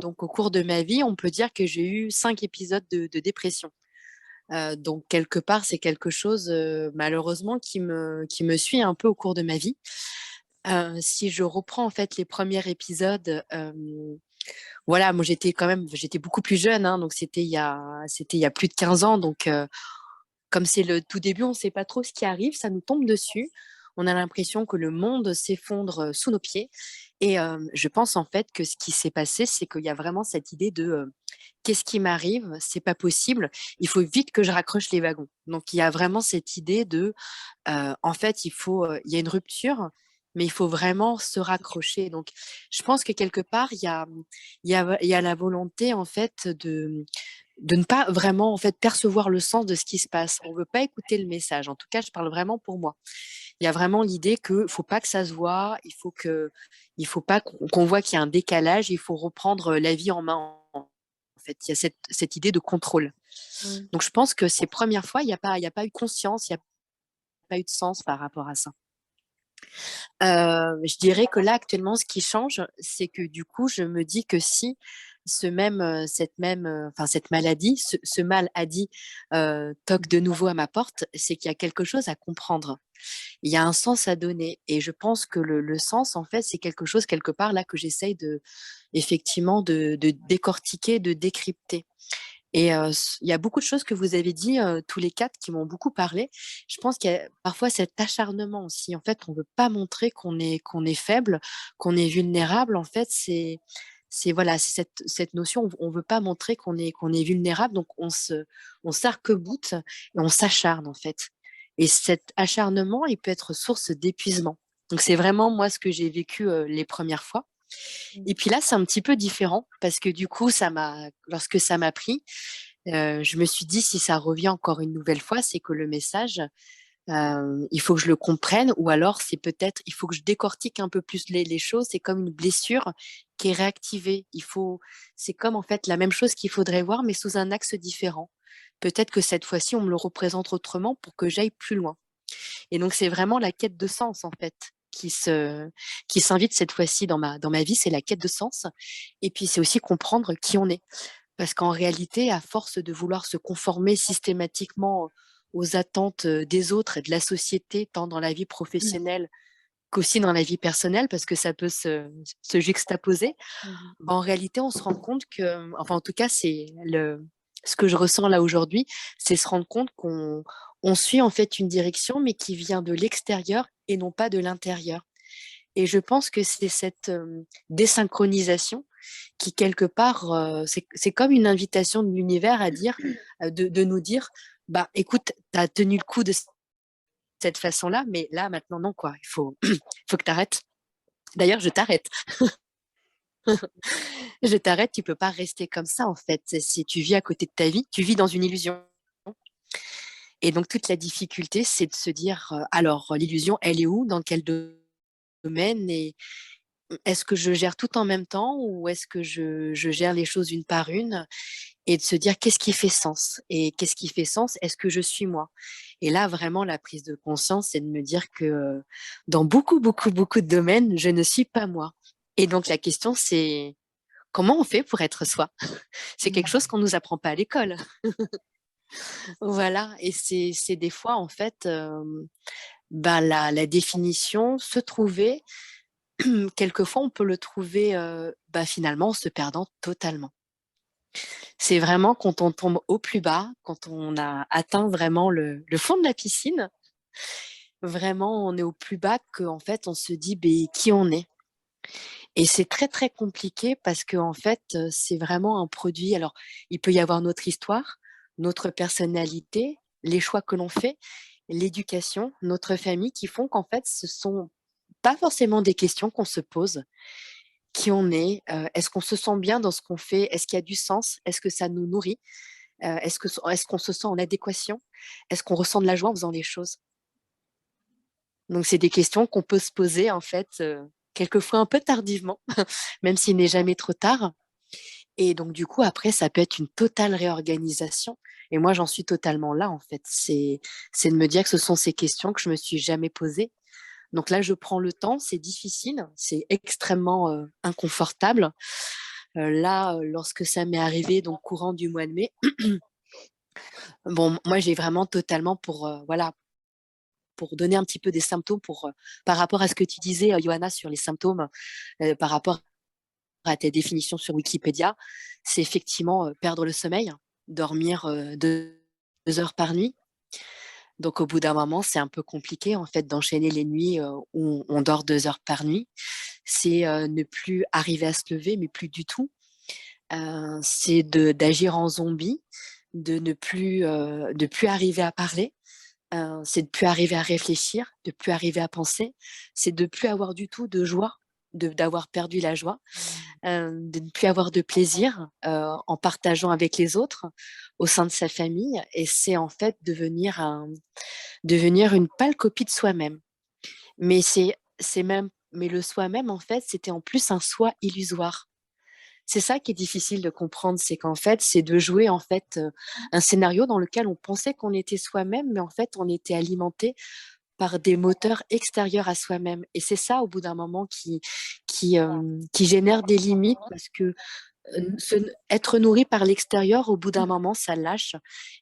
donc au cours de ma vie, on peut dire que j'ai eu 5 épisodes de dépression. Donc quelque part, c'est quelque chose, malheureusement qui me suit un peu au cours de ma vie. Si je reprends en fait les premiers épisodes, voilà, moi j'étais beaucoup plus jeune, hein, donc c'était il y a plus de 15 ans. Donc, comme c'est le tout début, on ne sait pas trop ce qui arrive, ça nous tombe dessus. On a l'impression que le monde s'effondre sous nos pieds. Et je pense en fait que ce qui s'est passé, c'est qu'il y a vraiment cette idée de qu'est-ce qui m'arrive? C'est pas possible. Il faut vite que je raccroche les wagons. Donc il y a vraiment cette idée de, en fait, il y a une rupture, mais il faut vraiment se raccrocher. Donc je pense que quelque part, il y a la volonté en fait de ne pas vraiment en fait percevoir le sens de ce qui se passe. On veut pas écouter le message. En tout cas, je parle vraiment pour moi. Il y a vraiment l'idée que faut pas que ça se voit, il faut pas qu'on voit qu'il y a un décalage, il faut reprendre la vie en main. En fait, il y a cette idée de contrôle.
Mm.
Donc, je pense que ces premières fois, il y a pas eu conscience, il n'y a pas eu de sens par rapport à ça. Je dirais que là, actuellement, ce qui change, c'est que du coup, je me dis que si cette maladie, ce mal a dit toque de nouveau à ma porte, c'est qu'il y a quelque chose à comprendre. Il y a un sens à donner. Et je pense que le sens, en fait, c'est quelque chose, quelque part, là, que j'essaye effectivement, de décortiquer, de décrypter. Et il y a beaucoup de choses que vous avez dit, tous les 4, qui m'ont beaucoup parlé. Je pense qu'il y a parfois cet acharnement aussi. En fait, on veut pas montrer qu'on est faible, qu'on est vulnérable. En fait, voilà, c'est cette notion, on veut pas montrer qu'on est vulnérable, donc on s'arc-boute et on s'acharne, en fait. Et cet acharnement, il peut être source d'épuisement. Donc c'est vraiment moi ce que j'ai vécu, les premières fois. Et puis là, c'est un petit peu différent parce que du coup, lorsque ça m'a pris, je me suis dit si ça revient encore une nouvelle fois, c'est que le message, il faut que je le comprenne, ou alors c'est peut-être, il faut que je décortique un peu plus les choses. C'est comme une blessure qui est réactivée. C'est comme en fait la même chose qu'il faudrait voir, mais sous un axe différent. Peut-être que cette fois-ci, on me le représente autrement pour que j'aille plus loin. Et donc, c'est vraiment la quête de sens, en fait, qui s'invite cette fois-ci dans ma vie. C'est la quête de sens. Et puis, c'est aussi comprendre qui on est. Parce qu'en réalité, à force de vouloir se conformer systématiquement aux attentes des autres et de la société, tant dans la vie professionnelle qu'aussi dans la vie personnelle, parce que ça peut se juxtaposer, en réalité, on se rend compte que, enfin, en tout cas, ce que je ressens là aujourd'hui, c'est se rendre compte qu'on suit en fait une direction, mais qui vient de l'extérieur et non pas de l'intérieur. Et je pense que c'est cette désynchronisation qui, quelque part, c'est comme une invitation de l'univers à dire, de nous dire, bah, écoute, tu as tenu le coup de cette façon-là, mais là, maintenant, non, quoi. Faut que tu arrêtes. D'ailleurs, je t'arrête. Je t'arrête, tu peux pas rester comme ça, en fait. Si tu vis à côté de ta vie, tu vis dans une illusion. Et donc, toute la difficulté, c'est de se dire, alors, l'illusion, elle est où? Dans quel domaine? Et est-ce que je gère tout en même temps, ou est-ce que je gère les choses une par une? Et de se dire, qu'est-ce qui fait sens? Et qu'est-ce qui fait sens? Est-ce que je suis moi? Et là, vraiment, la prise de conscience, c'est de me dire que dans beaucoup, beaucoup, beaucoup de domaines, je ne suis pas moi. Et donc, la question, c'est comment on fait pour être soi? C'est quelque chose qu'on nous apprend pas à l'école. Voilà. Et c'est des fois, en fait, bah, la définition, se trouver, quelquefois, on peut le trouver bah, finalement en se perdant totalement. C'est vraiment quand on tombe au plus bas, quand on a atteint vraiment le fond de la piscine, vraiment on est au plus bas, qu'en fait on se dit qui on est. Et c'est très très compliqué parce que en fait c'est vraiment un produit. Alors il peut y avoir notre histoire, notre personnalité, les choix que l'on fait, l'éducation, notre famille, qui font qu'en fait ce sont pas forcément des questions qu'on se pose. Qui on est, est-ce qu'on se sent bien dans ce qu'on fait? Est-ce qu'il y a du sens? Est-ce que ça nous nourrit? Est-ce qu'on se sent en adéquation? Est-ce qu'on ressent de la joie en faisant les choses? Donc c'est des questions qu'on peut se poser en fait, quelquefois un peu tardivement, même s'il n'est jamais trop tard. Et donc du coup après ça peut être une totale réorganisation, et moi j'en suis totalement là en fait. C'est de me dire que ce sont ces questions que je me suis jamais posées. Donc là je prends le temps, c'est difficile, c'est extrêmement inconfortable. Là, lorsque ça m'est arrivé, donc courant du mois de mai, bon, moi j'ai vraiment totalement voilà, pour donner un petit peu des symptômes, par rapport à ce que tu disais, Johanna, sur les symptômes, par rapport à tes définitions sur Wikipédia, c'est effectivement perdre le sommeil, dormir 2 heures par nuit. Donc, au bout d'un moment, c'est un peu compliqué en fait d'enchaîner les nuits où on dort 2 heures par nuit. C'est ne plus arriver à se lever, mais plus du tout. C'est d'agir en zombie, de plus arriver à parler. C'est de plus arriver à réfléchir, de plus arriver à penser. C'est de plus avoir du tout de joie, d'avoir perdu la joie, de ne plus avoir de plaisir en partageant avec les autres au sein de sa famille. Et c'est en fait devenir une pâle copie de soi-même. Mais mais le soi-même, en fait, c'était en plus un soi illusoire. C'est ça qui est difficile de comprendre, c'est qu'en fait, c'est de jouer en fait un scénario dans lequel on pensait qu'on était soi-même, mais en fait, on était alimenté par des moteurs extérieurs à soi-même. Et c'est ça, au bout d'un moment, qui génère des limites parce que être nourri par l'extérieur, au bout d'un moment, ça lâche.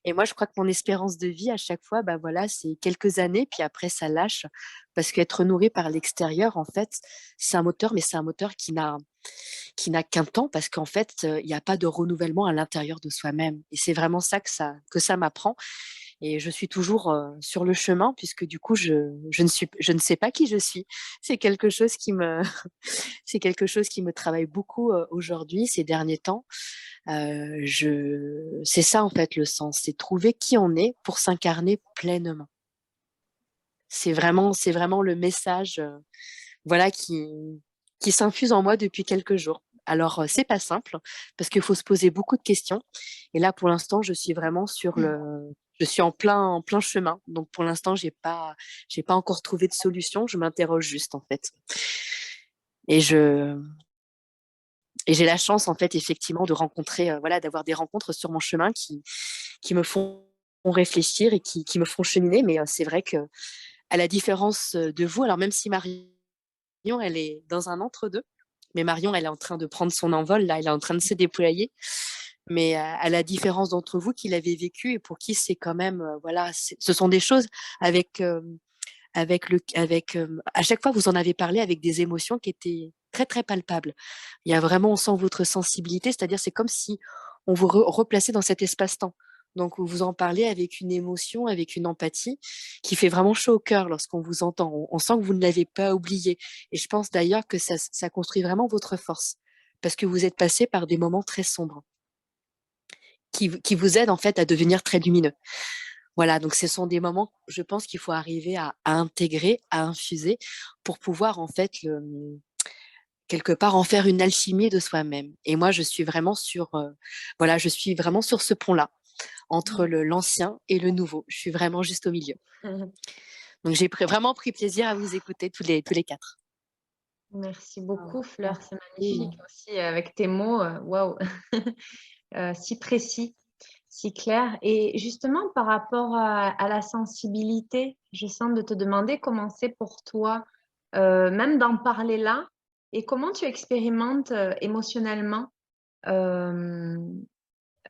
Et moi, je crois que mon espérance de vie, à chaque fois, bah voilà, c'est quelques années, puis après, ça lâche. Parce qu'être nourri par l'extérieur, en fait, c'est un moteur, mais c'est un moteur qui n'a qu'un temps, parce qu'en fait, il n'y a pas de renouvellement à l'intérieur de soi-même. Et c'est vraiment ça que ça m'apprend. Et je suis toujours sur le chemin, puisque du coup, je ne sais pas qui je suis. C'est quelque chose qui me, c'est quelque chose qui me travaille beaucoup aujourd'hui, ces derniers temps. C'est ça en fait le sens, c'est trouver qui on est pour s'incarner pleinement. C'est vraiment le message, voilà, qui s'infuse en moi depuis quelques jours. Alors, c'est pas simple parce qu'il faut se poser beaucoup de questions. Et là, pour l'instant, je suis en plein chemin. Donc, pour l'instant, j'ai pas encore trouvé de solution. Je m'interroge juste, en fait. Et j'ai la chance, en fait, effectivement, de rencontrer, voilà, d'avoir des rencontres sur mon chemin qui me font réfléchir et qui me font cheminer. Mais c'est vrai que, à la différence de vous, alors même si Marion, elle est dans un entre-deux, mais Marion, elle est en train de prendre son envol, là, elle est en train de se déployer. Mais à la différence d'entre vous qui l'avez vécu et pour qui c'est quand même, voilà, ce sont des choses avec, à chaque fois, vous en avez parlé avec des émotions qui étaient très, très palpables. Il y a vraiment, on sent votre sensibilité, c'est-à-dire c'est comme si on vous replaçait dans cet espace-temps. Donc, vous en parlez avec une émotion, avec une empathie qui fait vraiment chaud au cœur lorsqu'on vous entend. On sent que vous ne l'avez pas oublié. Et je pense d'ailleurs que ça construit vraiment votre force parce que vous êtes passé par des moments très sombres qui vous aident en fait à devenir très lumineux. Voilà, donc ce sont des moments, je pense qu'il faut arriver à intégrer, à infuser pour pouvoir en fait quelque part en faire une alchimie de soi-même. Et moi, voilà, je suis vraiment sur ce pont-là entre l'ancien et le nouveau. Je suis vraiment juste au milieu. Donc j'ai vraiment pris plaisir à vous écouter tous les quatre.
Merci beaucoup,
Oh,
Fleur. C'est
merci.
magnifique aussi avec tes mots. Waouh, si précis, si clair. Et justement, par rapport à la sensibilité, je sens de te demander comment c'est pour toi, même d'en parler là, et comment tu expérimentes émotionnellement euh,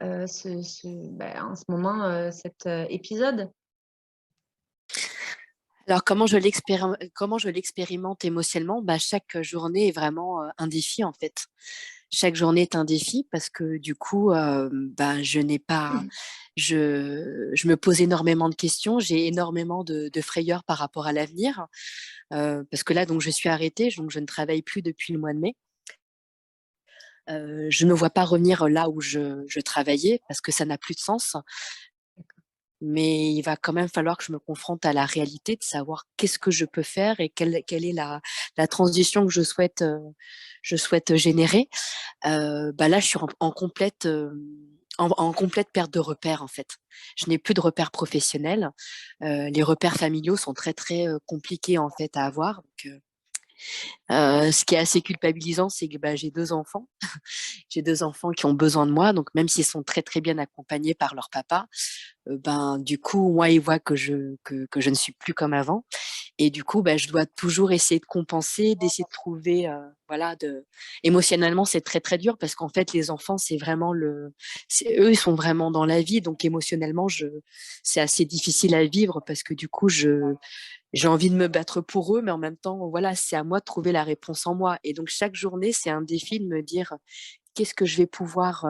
en ce moment cet épisode.
Alors comment je l'expérimente émotionnellement, bah, chaque journée est vraiment un défi en fait. Chaque journée est un défi parce que du coup, bah, je me pose énormément de questions, j'ai énormément de frayeur par rapport à l'avenir, parce que là, donc, je suis arrêtée, donc je ne travaille plus depuis le mois de mai. Je ne me vois pas revenir là où je travaillais parce que ça n'a plus de sens. Mais il va quand même falloir que je me confronte à la réalité de savoir qu'est-ce que je peux faire et quelle est la transition que je souhaite générer. Bah là, je suis en complète perte de repères en fait. Je n'ai plus de repères professionnels. Les repères familiaux sont très très compliqués en fait à avoir. Donc, ce qui est assez culpabilisant, c'est que bah, j'ai 2 enfants. J'ai 2 enfants qui ont besoin de moi, donc même s'ils sont très très bien accompagnés par leur papa, ben, du coup, moi, il voit que je ne suis plus comme avant. Et du coup, bah, je dois toujours essayer de compenser, d'essayer de trouver, voilà, émotionnellement, c'est très, très dur parce qu'en fait, les enfants, c'est vraiment eux, ils sont vraiment dans la vie. Donc, émotionnellement, c'est assez difficile à vivre parce que du coup, j'ai envie de me battre pour eux, mais en même temps, voilà, c'est à moi de trouver la réponse en moi. Et donc, chaque journée, c'est un défi de me dire qu'est-ce que je vais pouvoir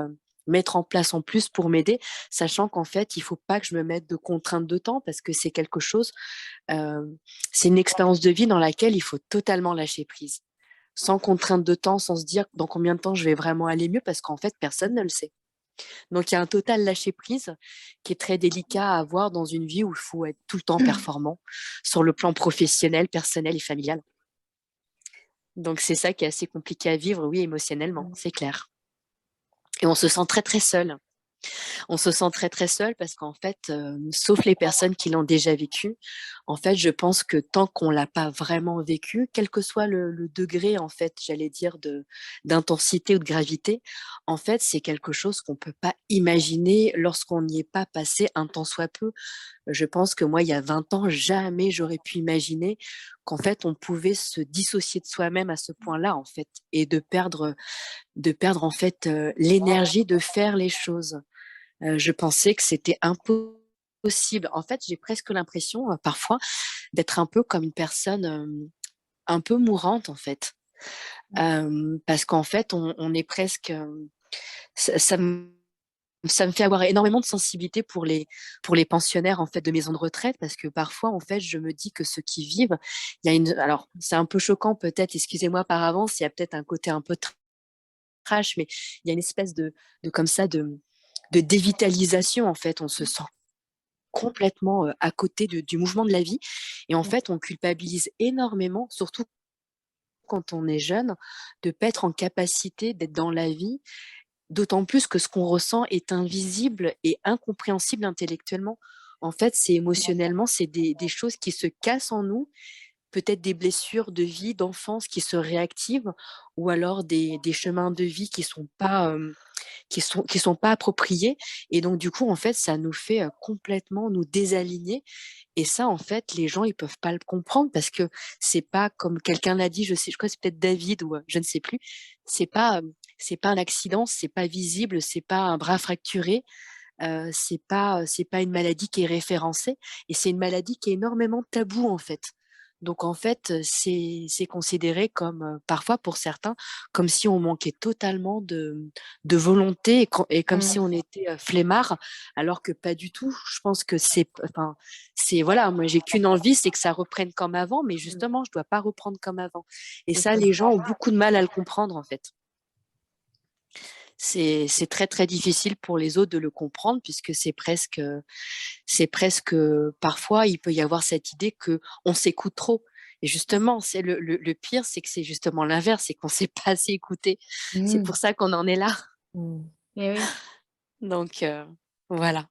mettre en place en plus pour m'aider, sachant qu'en fait, il faut pas que je me mette de contraintes de temps parce que c'est quelque chose, c'est une expérience de vie dans laquelle il faut totalement lâcher prise. Sans contrainte de temps, sans se dire dans combien de temps je vais vraiment aller mieux, parce qu'en fait, personne ne le sait. Donc, il y a un total lâcher prise qui est très délicat à avoir dans une vie où il faut être tout le temps performant sur le plan professionnel, personnel et familial. Donc, c'est ça qui est assez compliqué à vivre, oui, émotionnellement, c'est clair. Et on se sent très, très seul. On se sent très, très seul parce qu'en fait, sauf les personnes qui l'ont déjà vécu, en fait, je pense que tant qu'on l'a pas vraiment vécu, quel que soit le degré, en fait, j'allais dire d'intensité ou de gravité, en fait, c'est quelque chose qu'on peut pas imaginer lorsqu'on n'y est pas passé un tant soit peu. Je pense que moi, il y a 20 ans, jamais j'aurais pu imaginer qu'en fait, on pouvait se dissocier de soi-même à ce point-là, en fait, et de perdre en fait, l'énergie de faire les choses. Je pensais que c'était impossible. En fait, j'ai presque l'impression, parfois, d'être un peu comme une personne, un peu mourante, en fait. Parce qu'en fait, on est presque, ça me fait avoir énormément de sensibilité pour les pensionnaires, en fait, de maisons de retraite parce que parfois, en fait, je me dis que ceux qui vivent, il y a alors c'est un peu choquant peut-être, excusez-moi par avance, il y a peut-être un côté un peu trash, mais il y a une espèce de comme ça, de dévitalisation, en fait. On se sent complètement à côté du mouvement de la vie. Et en fait, on culpabilise énormément, surtout quand on est jeune, de ne pas être en capacité d'être dans la vie, d'autant plus que ce qu'on ressent est invisible et incompréhensible intellectuellement. En fait, c'est émotionnellement, c'est des choses qui se cassent en nous, peut-être des blessures de vie, d'enfance qui se réactivent, ou alors des chemins de vie qui sont pas appropriés. Et donc, du coup, en fait, ça nous fait complètement nous désaligner. Et ça, en fait, les gens, ils peuvent pas le comprendre parce que c'est pas comme quelqu'un l'a dit, je crois que c'est peut-être David ou je ne sais plus. C'est pas un accident, c'est pas visible, c'est pas un bras fracturé, c'est pas une maladie qui est référencée et c'est une maladie qui est énormément taboue, en fait. Donc en fait, c'est considéré comme, parfois pour certains, comme si on manquait totalement de volonté et comme si on était, flemmard, alors que pas du tout. Je pense que voilà, moi j'ai qu'une envie, c'est que ça reprenne comme avant, mais justement, je dois pas reprendre comme avant. Et
C'est
ça,
ça.
les gens ont beaucoup de mal à le comprendre, en fait. C'est très, très difficile pour les autres de le comprendre puisque c'est presque parfois, il peut y avoir cette idée qu'on s'écoute trop. Et justement, c'est le pire, c'est que c'est justement l'inverse, c'est qu'on ne s'est pas assez écouté. C'est pour ça qu'on en est là.
Et oui.
Donc, voilà.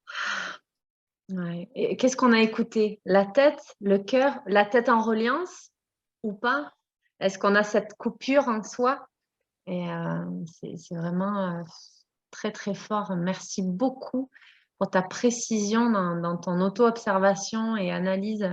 Ouais. Et qu'est-ce qu'on a écouté? La tête, le cœur, la tête en reliance ou pas? Est-ce qu'on a cette coupure en soi? Et c'est vraiment très, très fort. Merci beaucoup pour ta précision dans ton auto-observation et analyse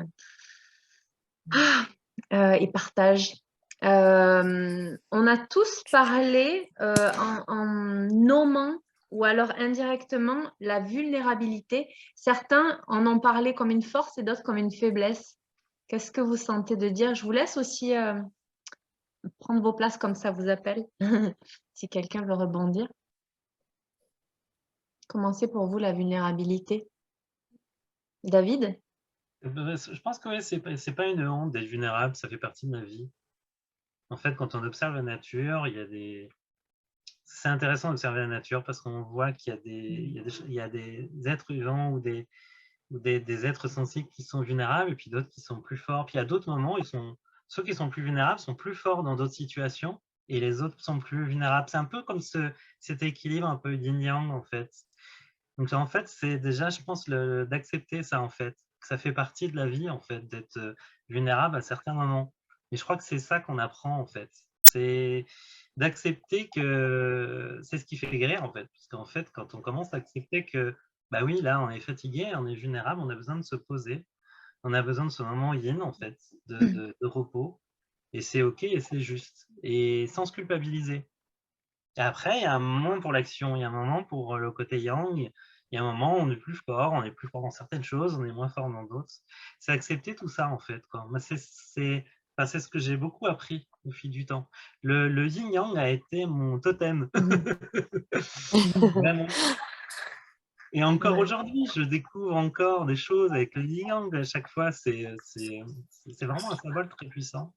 et partage. On a tous parlé en nommant ou alors indirectement la vulnérabilité. Certains en ont parlé comme une force et d'autres comme une faiblesse. Qu'est-ce que vous sentez de dire? Je vous laisse aussi prendre vos places comme ça vous appelle, si quelqu'un veut rebondir. Comment c'est pour vous la vulnérabilité? David?
Je pense que ouais, c'est pas une honte d'être vulnérable, ça fait partie de ma vie. En fait, quand on observe la nature, c'est intéressant d'observer la nature parce qu'on voit qu'il y a des êtres vivants ou des êtres sensibles qui sont vulnérables et puis d'autres qui sont plus forts. Puis à d'autres moments, ceux qui sont plus vulnérables sont plus forts dans d'autres situations et les autres sont plus vulnérables. C'est un peu comme cet équilibre un peu yin-yang, en fait. Donc en fait, c'est déjà, je pense, d'accepter ça, en fait, que ça fait partie de la vie, en fait, d'être vulnérable à certains moments. Et je crois que c'est ça qu'on apprend, en fait. C'est d'accepter que c'est ce qui fait guérir, en fait. Parce qu'en fait, quand on commence à accepter que Bah oui, là, on est fatigué, on est vulnérable, on a besoin de se poser. On a besoin de ce moment yin, en fait, de repos. Et c'est OK et c'est juste. Et sans se culpabiliser. Et après, il y a un moment pour l'action, il y a un moment pour le côté yang, il y a un moment où on est plus fort dans certaines choses, on est moins fort dans d'autres. C'est accepter tout ça, en fait, quoi. Moi, enfin, c'est ce que j'ai beaucoup appris au fil du temps. Le yin-yang a été mon totem. Vraiment. Et encore
Ouais.
aujourd'hui, je découvre encore des choses avec le yin-yang à chaque fois. C'est vraiment un symbole très puissant.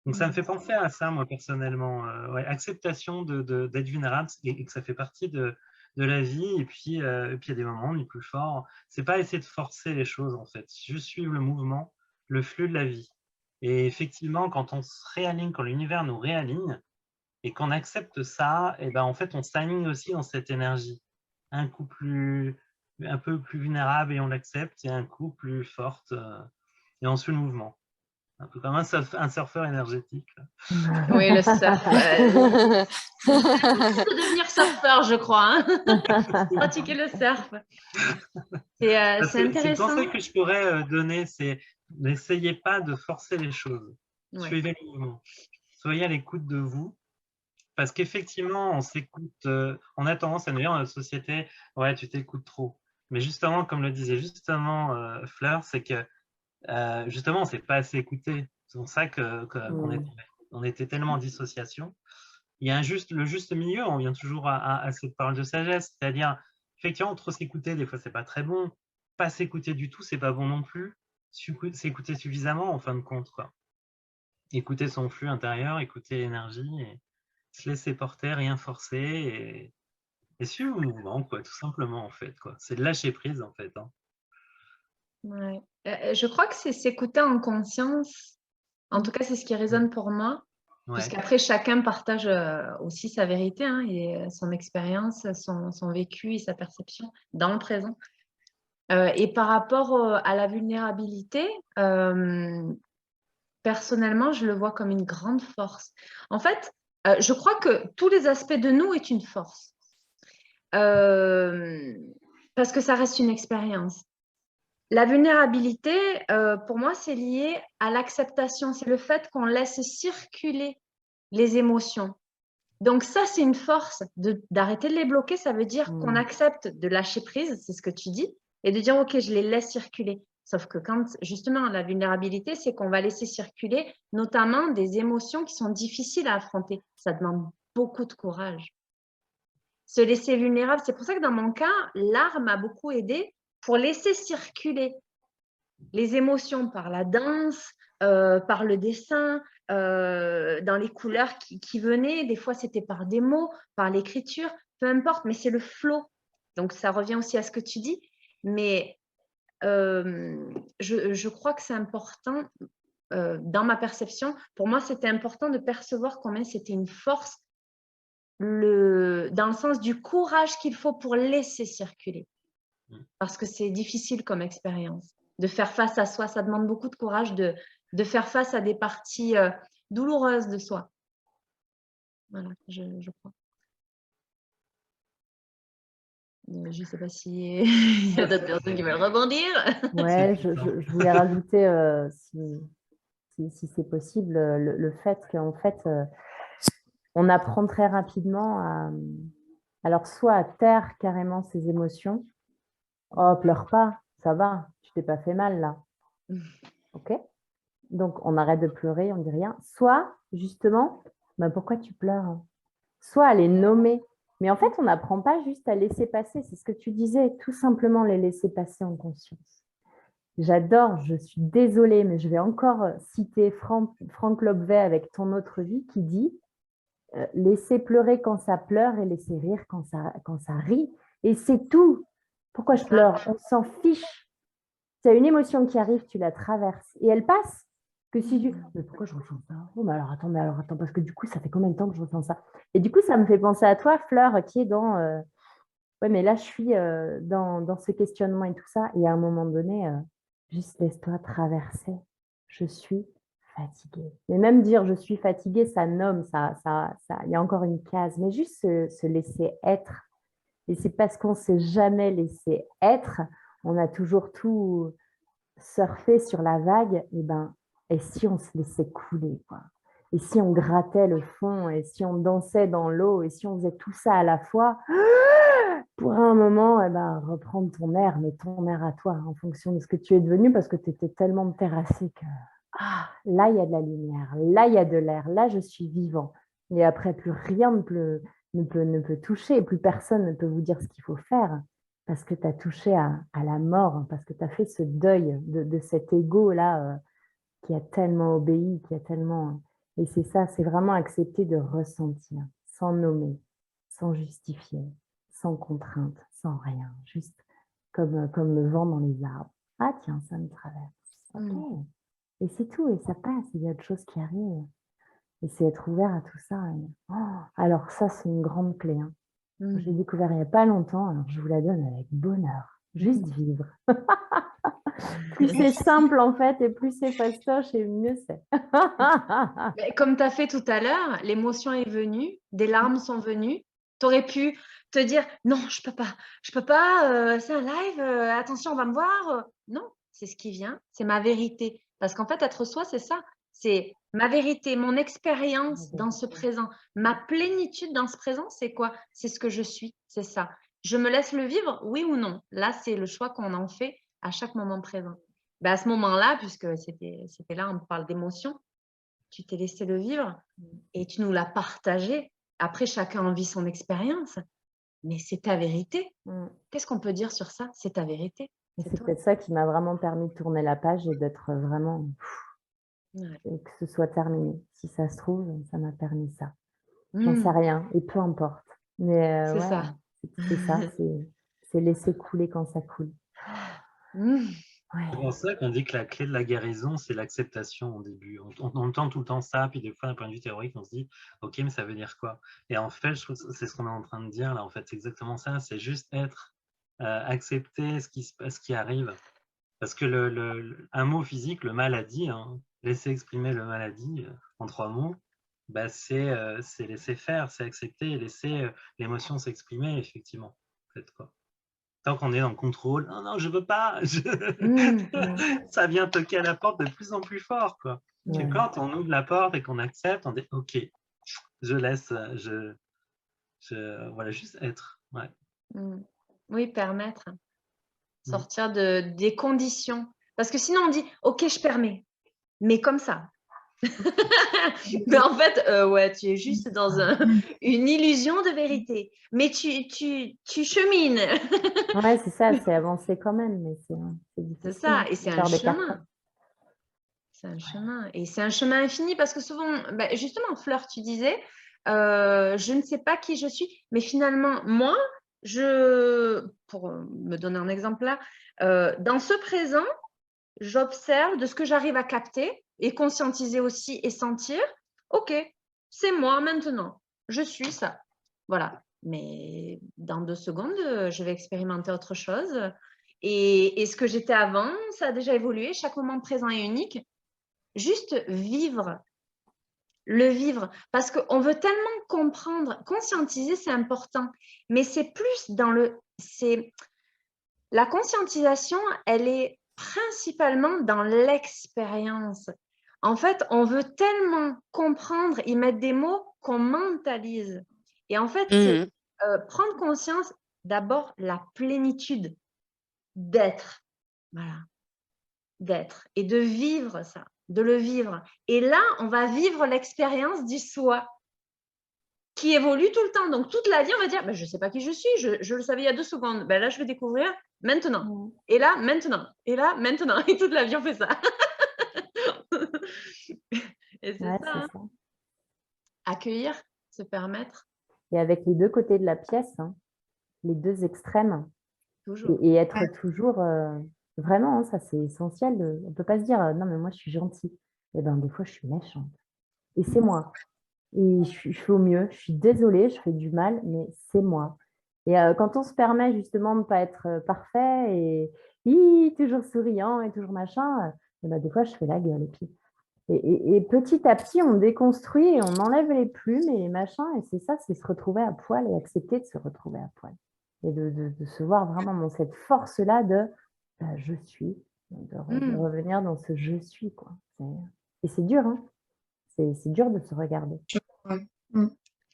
Donc ça me fait penser à ça, moi, personnellement. Ouais, acceptation d'être vulnérable et que ça fait partie de la vie. Et puis, il y a des moments où on est plus fort. C'est pas essayer de forcer les choses, en fait. Juste suivre le mouvement, le flux de la vie. Et effectivement, quand on se réaligne, quand l'univers nous réaligne et qu'on accepte ça, et ben, en fait, on s'aligne aussi dans cette énergie. Un coup un peu plus vulnérable et on l'accepte, et un coup plus forte et on suit le mouvement. Un peu comme un surfeur énergétique.
Oui, le surf. De devenir surfeur, je crois. Hein. Pratiquer le surf. C'est
C'est le
intéressant.
conseil que je pourrais donner, c'est n'essayez pas de forcer les choses.
Ouais.
Suivez le mouvement. Soyez à l'écoute de vous. Parce qu'effectivement, on s'écoute, on a tendance à nous dire dans notre société, ouais, tu t'écoutes trop. Mais justement, comme le disait justement Fleur, c'est que justement, on ne s'est pas assez écouté. C'est pour ça qu'on était tellement en dissociation. Il y a le juste milieu, on vient toujours à cette parole de sagesse, c'est-à-dire, effectivement, trop s'écouter, des fois, c'est pas très bon. Pas s'écouter du tout, c'est pas bon non plus. S'écouter suffisamment, en fin de compte, quoi. Écouter son flux intérieur, écouter l'énergie, et se laisser porter, rien forcer, et suivre le mouvement, quoi, tout simplement, en fait, quoi. C'est de lâcher prise, en fait, hein.
Ouais. Je crois que c'est s'écouter en conscience. En tout cas, c'est ce qui résonne pour moi.
Ouais.
Puisqu'après, chacun partage aussi sa vérité hein, et son expérience, son vécu et sa perception dans le présent. Et par rapport à la vulnérabilité, personnellement, je le vois comme une grande force. En fait, je crois que tous les aspects de nous est une force. Parce que ça reste une expérience. La vulnérabilité, pour moi, c'est lié à l'acceptation. C'est le fait qu'on laisse circuler les émotions. Donc ça, c'est une force d'arrêter de les bloquer. Ça veut dire qu'on accepte de lâcher prise, c'est ce que tu dis, et de dire, OK, je les laisse circuler. Sauf que quand, justement, la vulnérabilité, c'est qu'on va laisser circuler notamment des émotions qui sont difficiles à affronter. Ça demande beaucoup de courage. Se laisser vulnérable, c'est pour ça que dans mon cas, l'art m'a beaucoup aidé pour laisser circuler les émotions par la danse, par le dessin, dans les couleurs qui venaient. Des fois, c'était par des mots, par l'écriture, peu importe, mais c'est le flow. Donc, ça revient aussi à ce que tu dis. Mais je crois que c'est important, dans ma perception, pour moi, c'était important de percevoir combien c'était une force, dans le sens du courage qu'il faut pour laisser circuler. Parce que c'est difficile comme expérience. De faire face à soi, ça demande beaucoup de courage de faire face à des parties douloureuses de soi. Voilà, je crois. Je ne sais pas s'il y a d'autres personnes qui veulent rebondir.
Ouais, je voulais rajouter, si c'est possible, le fait qu'en fait, on apprend très rapidement alors soit à taire carrément ses émotions. Oh, pleure pas, ça va, tu t'es pas fait mal là. Ok? Donc, on arrête de pleurer, on dit rien. Soit, justement, bah, pourquoi tu pleures? Soit à les nommer. Mais en fait, on n'apprend pas juste à laisser passer. C'est ce que tu disais, tout simplement les laisser passer en conscience. J'adore, je suis désolée, mais je vais encore citer Franck Lobvet avec Ton autre vie qui dit laisser pleurer quand ça pleure et laisser rire quand ça rit. Et c'est tout. Pourquoi je pleure? On s'en fiche. Tu as une émotion qui arrive, tu la traverses et elle passe. Que si tu... Mais pourquoi je ressens ça? Oh, mais alors attends, parce que du coup, ça fait combien de temps que je ressens ça? Et du coup, ça me fait penser à toi, Fleur, qui est dans... Ouais, mais là, je suis dans ce questionnement et tout ça. Et à un moment donné, juste laisse-toi traverser. Je suis fatiguée. Mais même dire je suis fatiguée, ça nomme, il y a encore une case. Mais juste se laisser être Et c'est parce qu'on ne s'est jamais laissé être, on a toujours tout surfé sur la vague, et si on se laissait couler, quoi. Et si on grattait le fond, et si on dansait dans l'eau, et si on faisait tout ça à la fois, pour un moment, reprendre ton air, mais ton air à toi, en fonction de ce que tu es devenu, parce que tu étais tellement terrassé que là, il y a de la lumière, là, il y a de l'air, là, je suis vivant. Et après, plus rien ne peut toucher, plus personne ne peut vous dire ce qu'il faut faire, parce que tu as touché à la mort, parce que tu as fait ce deuil de cet ego-là qui a tellement obéi, qui a tellement... Et c'est ça, c'est vraiment accepter de ressentir, sans nommer, sans justifier, sans contrainte, sans rien, juste comme le vent dans les arbres. Ah tiens, ça me traverse. Ok. Et c'est tout, et ça passe, il y a autre chose qui arrive. Et c'est être ouvert à tout ça. Alors ça, c'est une grande clé. Hein. J'ai découvert il n'y a pas longtemps, alors je vous la donne avec bonheur. Juste vivre. Plus c'est simple en fait, et plus c'est fastoche, et mieux c'est.
Mais comme tu as fait tout à l'heure, l'émotion est venue, des larmes sont venues. Tu aurais pu te dire non, je peux pas, c'est un live, attention, on va me voir. Non, c'est ce qui vient, c'est ma vérité. Parce qu'en fait, être soi, c'est ça. C'est ma vérité, mon expérience dans ce présent, ma plénitude dans ce présent, c'est quoi? C'est ce que je suis, c'est ça. Je me laisse le vivre, oui ou non? Là, c'est le choix qu'on en fait à chaque moment présent. À ce moment-là, puisque c'était là, on parle d'émotion, tu t'es laissé le vivre et tu nous l'as partagé. Après, chacun vit son expérience, mais c'est ta vérité. Qu'est-ce qu'on peut dire sur ça? C'est ta vérité.
C'est peut-être ça qui m'a vraiment permis de tourner la page et d'être vraiment... Et que ce soit terminé. Si ça se trouve, ça m'a permis ça. J'en sais rien, et peu importe. Mais
c'est ça.
C'est ça, c'est laisser couler quand ça coule.
C'est pour ça qu'on dit que la clé de la guérison, c'est l'acceptation au début. On entend tout le temps ça, puis des fois, d'un point de vue théorique, on se dit « Ok, mais ça veut dire quoi ?» Et en fait, je trouve que c'est ce qu'on est en train de dire là. En fait, c'est exactement ça. C'est juste être, accepter ce qui arrive. Parce que un mot physique, le maladie, hein, laisser exprimer le maladie en 3 mots, c'est laisser faire, c'est accepter et laisser l'émotion s'exprimer, effectivement. En fait, quoi. Tant qu'on est dans le contrôle, non, non, je veux pas, ça vient toquer à la porte de plus en plus fort, quoi. Et quand on ouvre la porte et qu'on accepte, on dit ok, je laisse, voilà, juste être. Ouais.
Oui, permettre. Sortir des conditions. Parce que sinon, on dit ok, je permets, mais comme ça. Mais en fait, tu es juste dans une illusion de vérité. Mais tu chemines.
Ouais, c'est ça, c'est avancer quand même, mais c'est difficile.
C'est ça, et c'est un chemin. C'est un chemin. Et c'est un chemin infini parce que souvent, justement, Fleur, tu disais, je ne sais pas qui je suis, mais finalement, moi, pour me donner un exemple là, dans ce présent, j'observe de ce que j'arrive à capter et conscientiser aussi et sentir, ok, c'est moi maintenant, je suis ça. Voilà. Mais dans 2 secondes, je vais expérimenter autre chose. Et ce que j'étais avant, ça a déjà évolué. Chaque moment présent est unique. Juste vivre, le vivre. Parce qu'on veut tellement comprendre, conscientiser, c'est important. Mais c'est plus dans la conscientisation, elle est principalement dans l'expérience. En fait, on veut tellement comprendre, y mettre des mots qu'on mentalise. Et en fait, c'est prendre conscience d'abord la plénitude d'être. Voilà. D'être et de vivre ça, de le vivre. Et là, on va vivre l'expérience du soi qui évolue tout le temps. Donc, toute la vie, on va dire, je ne sais pas qui je suis, je le savais il y a 2 secondes. Là, je vais découvrir maintenant. Et là, maintenant. Et là, maintenant. Et toute la vie, on fait ça. Et c'est ça. Accueillir, se permettre.
Et avec les 2 côtés de la pièce, hein, les 2 extrêmes. Toujours. Et être toujours... Vraiment, ça c'est essentiel. On ne peut pas se dire non, mais moi je suis gentille. Et des fois je suis méchante. Et c'est moi. Et je fais au mieux. Je suis désolée, je fais du mal, mais c'est moi. Et quand on se permet justement de ne pas être parfait et toujours souriant et toujours machin, des fois je fais la gueule. Et petit à petit, on déconstruit et on enlève les plumes et machin. Et c'est ça, c'est se retrouver à poil et accepter de se retrouver à poil. et de se voir vraiment dans cette force-là de je suis, de revenir dans ce je suis, quoi. Et c'est dur, hein. C'est dur de se regarder.
Ouais. Mm.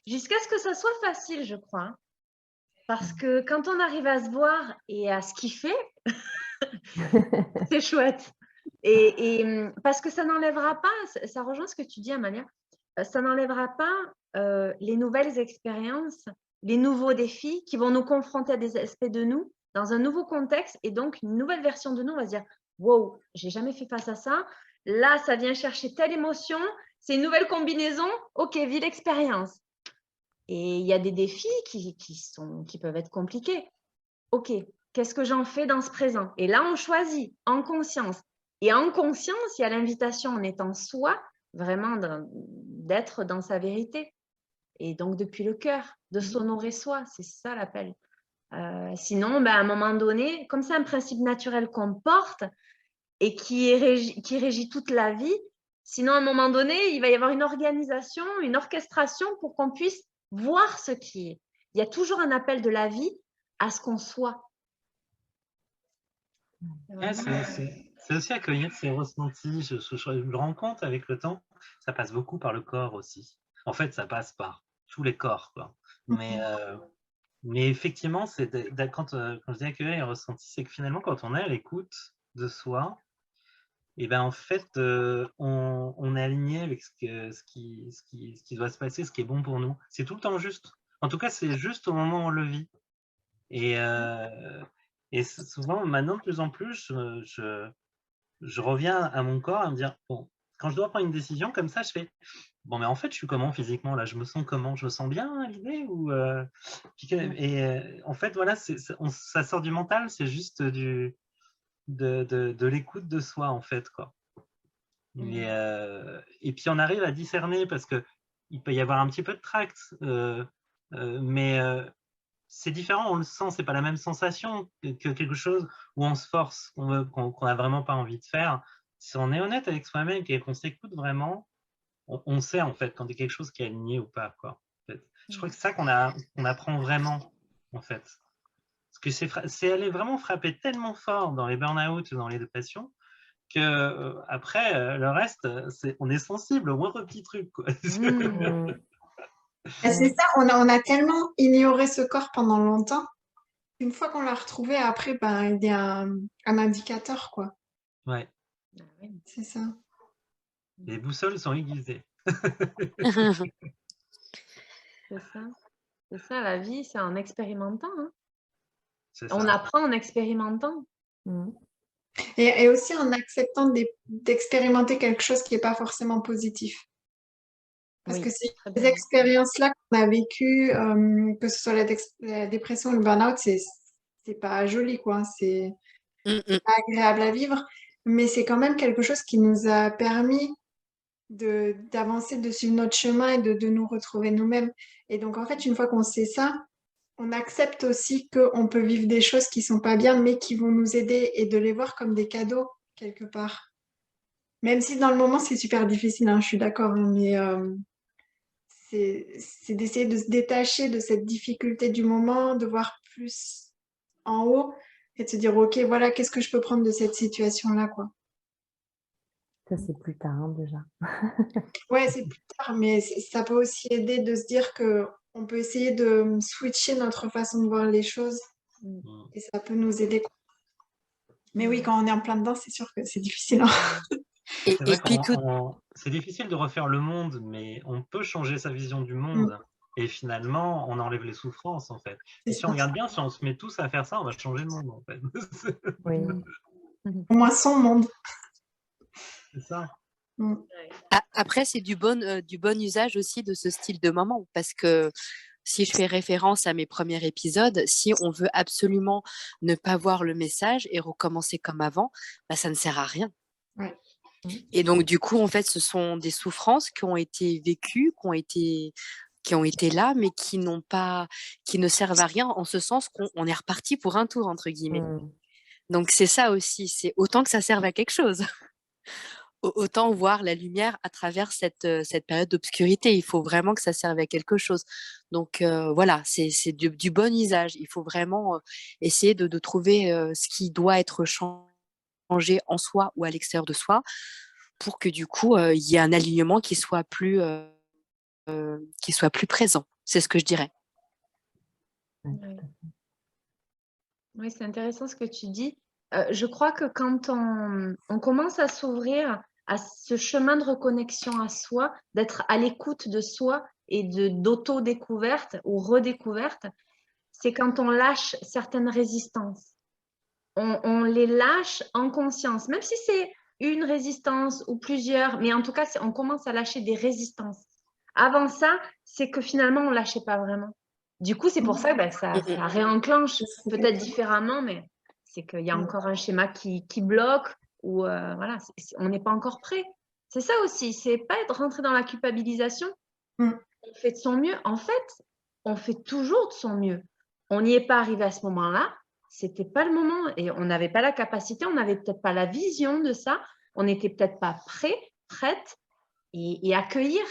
Jusqu'à ce que ça soit facile, je crois. Hein. Parce que quand on arrive à se voir et à se kiffer, c'est chouette. Et parce que ça n'enlèvera pas, ça rejoint ce que tu dis, Amalia, ça n'enlèvera pas les nouvelles expériences, les nouveaux défis qui vont nous confronter à des aspects de nous dans un nouveau contexte et donc une nouvelle version de nous. On va se dire, wow, j'ai jamais fait face à ça. Là, ça vient chercher telle émotion. C'est une nouvelle combinaison. Ok, vis l'expérience. Et il y a des défis qui peuvent être compliqués. Ok, qu'est-ce que j'en fais dans ce présent? Et là, on choisit en conscience. Et en conscience, il y a l'invitation en étant soi, vraiment d'être dans sa vérité. Et donc, depuis le cœur, de s'honorer soi, c'est ça l'appel. Sinon, à un moment donné, comme c'est un principe naturel qu'on porte et qui régit toute la vie, sinon, à un moment donné, il va y avoir une organisation, une orchestration pour qu'on puisse voir ce qui est. Il y a toujours un appel de la vie à ce qu'on soit.
Ouais, c'est aussi accueillir ses ressentis. Je me rends compte avec le temps, ça passe beaucoup par le corps aussi. En fait, ça passe par tous les corps, quoi. Mais effectivement, quand je dis accueillir les ressentis, c'est que finalement, quand on est à l'écoute de soi, et ben en fait, on est aligné avec ce qui doit se passer, ce qui est bon pour nous. C'est tout le temps juste. En tout cas, c'est juste au moment où on le vit. Et souvent, maintenant, de plus en plus, je reviens à mon corps à me dire, bon, quand je dois prendre une décision comme ça, je fais, bon, mais en fait, je suis comment physiquement là? Je me sens comment? Je me sens bien à l'idée ou en fait, voilà, ça sort du mental, c'est juste de l'écoute de soi, en fait, quoi. Et puis, on arrive à discerner parce que il peut y avoir un petit peu de tract, mais c'est différent, on le sent, c'est pas la même sensation que quelque chose où on se force, qu'on n'a vraiment pas envie de faire. Si on est honnête avec soi-même et qu'on s'écoute vraiment, on sait en fait quand il y a quelque chose qui est aligné ou pas, quoi. En fait. Je crois que c'est ça qu'on apprend vraiment, en fait. Parce que c'est aller vraiment frapper tellement fort dans les burn-out, dans les dépressions, que après, le reste, on est sensible au moindre petit truc, quoi.
C'est ça, on a tellement ignoré ce corps pendant longtemps. Une fois qu'on l'a retrouvé, après, il y a un indicateur, quoi.
Ouais.
C'est ça.
Les boussoles sont aiguisées.
C'est ça. C'est ça, la vie, c'est en expérimentant. Hein.
C'est
On
ça.
apprend en expérimentant.
Et aussi en acceptant d'expérimenter quelque chose qui n'est pas forcément positif. Parce que ces expériences-là qu'on a vécues, que ce soit la dépression ou le burn-out, c'est pas joli, quoi. C'est pas agréable à vivre, mais c'est quand même quelque chose qui nous a permis d'avancer, de suivre notre chemin et de nous retrouver nous-mêmes. Et donc, en fait, une fois qu'on sait ça, on accepte aussi qu'on peut vivre des choses qui sont pas bien, mais qui vont nous aider et de les voir comme des cadeaux, quelque part. Même si dans le moment, c'est super difficile, hein, je suis d'accord, hein, mais c'est d'essayer de se détacher de cette difficulté du moment, de voir plus en haut et de se dire, OK, voilà, qu'est-ce que je peux prendre de cette situation-là, quoi.
Ça, c'est plus tard, hein, déjà.
Ouais, c'est plus tard, mais ça peut aussi aider de se dire qu'on peut essayer de switcher notre façon de voir les choses et ça peut nous aider. Mais oui, quand on est en plein dedans, c'est sûr que c'est difficile. Hein.
C'est vrai c'est difficile de refaire le monde, mais on peut changer sa vision du monde. Et finalement, on enlève les souffrances, en fait. Et si on regarde bien, si on se met tous à faire ça, on va changer le monde, en fait.
Oui.
Au moins son monde.
C'est ça.
Après, c'est du bon usage aussi de ce style de moment, parce que si je fais référence à mes premiers épisodes, si on veut absolument ne pas voir le message et recommencer comme avant, ça ne sert à rien.
Ouais.
Et donc, du coup, en fait, ce sont des souffrances qui ont été vécues, qui ont été là, mais qui ne servent à rien en ce sens qu'on est reparti pour un tour, entre guillemets. Donc, c'est ça aussi, c'est autant que ça serve à quelque chose. autant voir la lumière à travers cette période d'obscurité. Il faut vraiment que ça serve à quelque chose. Donc voilà, c'est du bon usage. Il faut vraiment essayer de trouver ce qui doit être changé en soi ou à l'extérieur de soi pour que du coup, il y ait un alignement qui soit plus présent. C'est ce que je dirais.
Ouais. Oui, c'est intéressant ce que tu dis. Je crois que quand on commence à s'ouvrir à ce chemin de reconnexion à soi, d'être à l'écoute de soi et d'auto-découverte ou redécouverte, c'est quand on lâche certaines résistances. On les lâche en conscience, même si c'est une résistance ou plusieurs, mais en tout cas, on commence à lâcher des résistances. Avant ça, c'est que finalement, on ne lâchait pas vraiment. Du coup, c'est pour ça que ça réenclenche peut-être différemment, mais c'est qu'il y a encore un schéma qui bloque ou voilà, on n'est pas encore prêt. C'est ça aussi, c'est pas être rentré dans la culpabilisation. On fait de son mieux. En fait, on fait toujours de son mieux. On n'y est pas arrivé à ce moment-là. C'était pas le moment et on n'avait pas la capacité, on n'avait peut-être pas la vision de ça, on n'était peut-être pas prête et accueillir.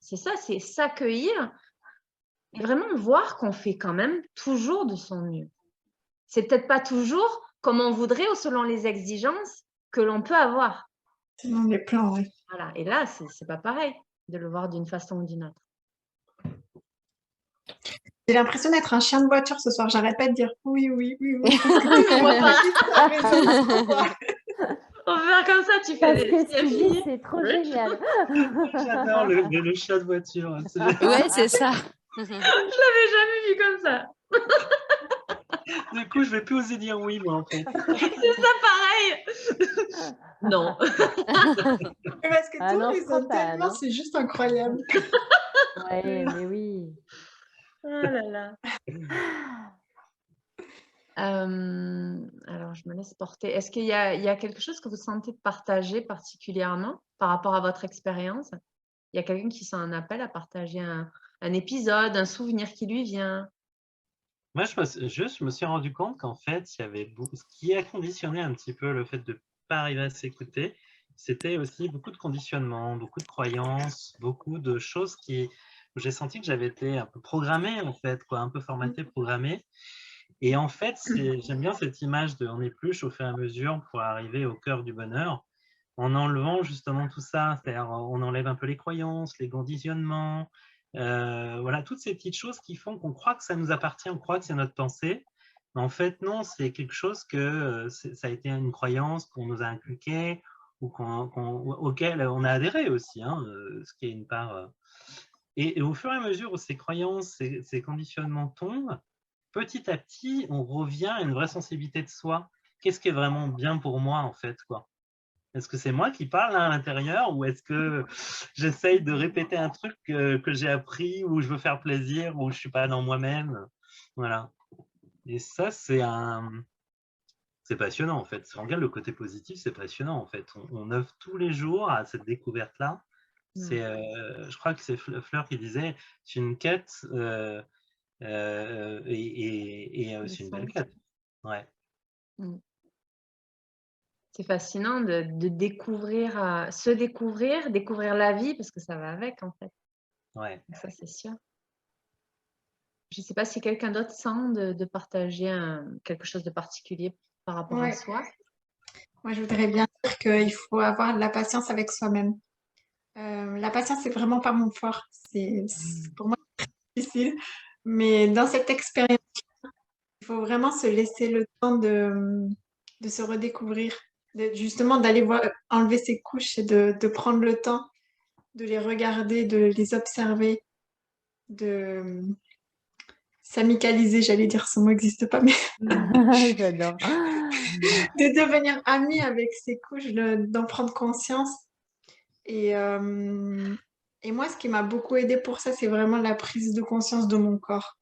C'est ça, c'est s'accueillir et vraiment voir qu'on fait quand même toujours de son mieux. C'est peut-être pas toujours comme on voudrait ou selon les exigences que l'on peut avoir.
Selon les plans, oui.
Voilà. Et là, c'est pas pareil de le voir d'une façon ou d'une autre.
J'ai l'impression d'être un chien de voiture ce soir. J'arrête pas de dire oui, oui, oui, oui.
On va faire comme ça, tu fais des
ce c'est trop génial.
J'adore le chat de voiture.
Ouais, c'est ça.
Je l'avais jamais vu comme ça.
Du coup, je vais plus oser dire oui, moi, en fait.
C'est ça, pareil. Non.
Parce que
Ah
tout
non,
résonne tellement, c'est juste incroyable.
Ouais, mais oui.
Oh là là. Alors, je me laisse porter. Est-ce qu'il y a quelque chose que vous sentez de partager particulièrement par rapport à votre expérience? Il y a quelqu'un qui sent un appel à partager un épisode, un souvenir qui lui vient?
Moi, je me suis rendu compte qu'en fait, il y avait ce qui a conditionné un petit peu le fait de ne pas arriver à s'écouter, c'était aussi beaucoup de conditionnements, beaucoup de croyances, beaucoup de choses où j'ai senti que j'avais été un peu programmé, en fait, quoi, un peu formaté, programmé. Et en fait, j'aime bien cette image de on épluche au fur et à mesure pour arriver au cœur du bonheur, en enlevant justement tout ça, c'est-à-dire on enlève un peu les croyances, les conditionnements, voilà, toutes ces petites choses qui font qu'on croit que ça nous appartient, on croit que c'est notre pensée. Mais en fait, non, c'est quelque chose que ça a été une croyance qu'on nous a inculquée ou auquel on a adhéré aussi, hein, ce qui est une part. Et au fur et à mesure où ces croyances, ces conditionnements tombent, petit à petit, on revient à une vraie sensibilité de soi. Qu'est-ce qui est vraiment bien pour moi, en fait, quoi? Est-ce que c'est moi qui parle à l'intérieur ou est-ce que j'essaye de répéter un truc que j'ai appris ou je veux faire plaisir ou je ne suis pas dans moi-même? Voilà. Et ça, c'est passionnant, en fait. Si on regarde le côté positif, c'est passionnant, en fait. On œuvre tous les jours à cette découverte-là. Je crois que c'est Fleur qui disait, c'est une quête et c'est une belle quête. Ouais.
C'est fascinant de découvrir, découvrir la vie, parce que ça va avec, en fait.
Ouais.
Ça, c'est sûr. Je ne sais pas si quelqu'un d'autre sent de partager quelque chose de particulier par rapport à soi.
Moi, je voudrais bien dire qu'il faut avoir de la patience avec soi-même. La patience, c'est vraiment pas mon fort. Pour moi, c'est très difficile. Mais dans cette expérience, il faut vraiment se laisser le temps de se redécouvrir, justement d'aller enlever ses couches et de prendre le temps de les regarder, de les observer, de s'amicaliser, j'allais dire, ce mot n'existe pas, mais
J'adore.
de devenir ami avec ces couches, d'en prendre conscience. Et moi, ce qui m'a beaucoup aidé pour ça, c'est vraiment la prise de conscience de mon corps.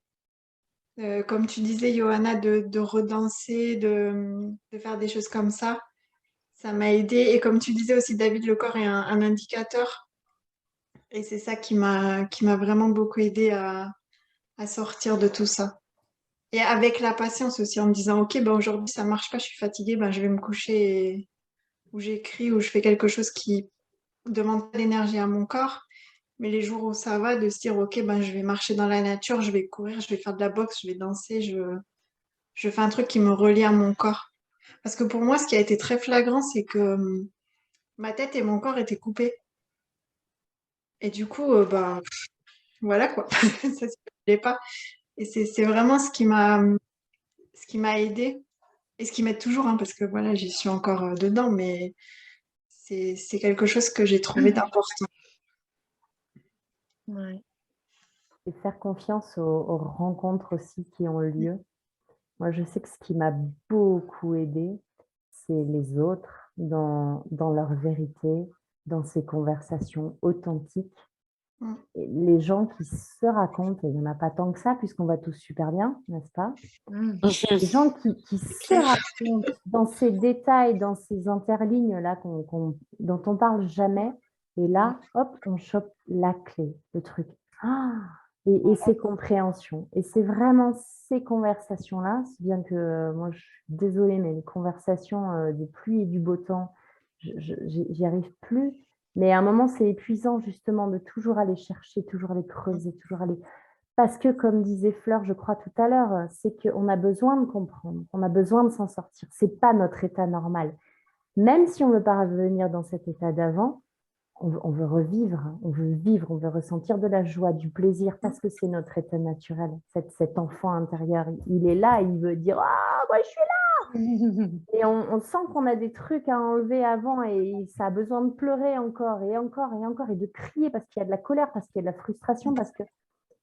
Comme tu disais, Johanna, de redanser, de faire des choses comme ça m'a aidé. Et comme tu disais aussi, David, le corps est un indicateur. Et c'est ça qui m'a vraiment beaucoup aidé à sortir de tout ça. Et avec la patience aussi, en me disant, OK, ben aujourd'hui, ça marche pas, je suis fatiguée, ben je vais me coucher où j'écris, où je fais quelque chose qui demande pas d'énergie à mon corps. Mais les jours où ça va, de se dire, OK, ben, je vais marcher dans la nature, je vais courir, je vais faire de la boxe, je vais danser, je fais un truc qui me relie à mon corps. Parce que pour moi, ce qui a été très flagrant, c'est que ma tête et mon corps étaient coupés. Et du coup, bah, voilà quoi, ça se faisait pas. Et c'est vraiment ce qui m'a aidée et ce qui m'aide toujours, hein, parce que voilà, j'y suis encore dedans, mais c'est quelque chose que j'ai trouvé d'important.
Ouais.
Et faire confiance aux rencontres aussi qui ont lieu. Moi, je sais que ce qui m'a beaucoup aidée, c'est les autres dans leur vérité, dans ces conversations authentiques.
Mm.
Et les gens qui se racontent, et il n'y en a pas tant que ça, puisqu'on va tous super bien, n'est-ce pas? Les gens qui se
clair.
racontent dans ces détails, dans ces interlignes-là dont on parle jamais, et là, hop, on chope la clé, le truc. Ah, et ces compréhensions. Et c'est vraiment ces conversations-là, si bien que moi, je suis désolée, mais les conversations des pluies et du beau temps, j'y arrive plus. Mais à un moment, c'est épuisant justement de toujours aller chercher, toujours aller creuser, toujours aller... Parce que, comme disait Fleur, je crois tout à l'heure, c'est qu'on a besoin de comprendre, on a besoin de s'en sortir. Ce n'est pas notre état normal. Même si on ne veut pas revenir dans cet état d'avant, on veut revivre, on veut vivre, on veut ressentir de la joie, du plaisir, parce que c'est notre état naturel. Cet enfant intérieur, il est là, il veut dire « Ah, moi je suis là !» Et on sent qu'on a des trucs à enlever avant et ça a besoin de pleurer encore et encore et encore et de crier parce qu'il y a de la colère, parce qu'il y a de la frustration, parce que...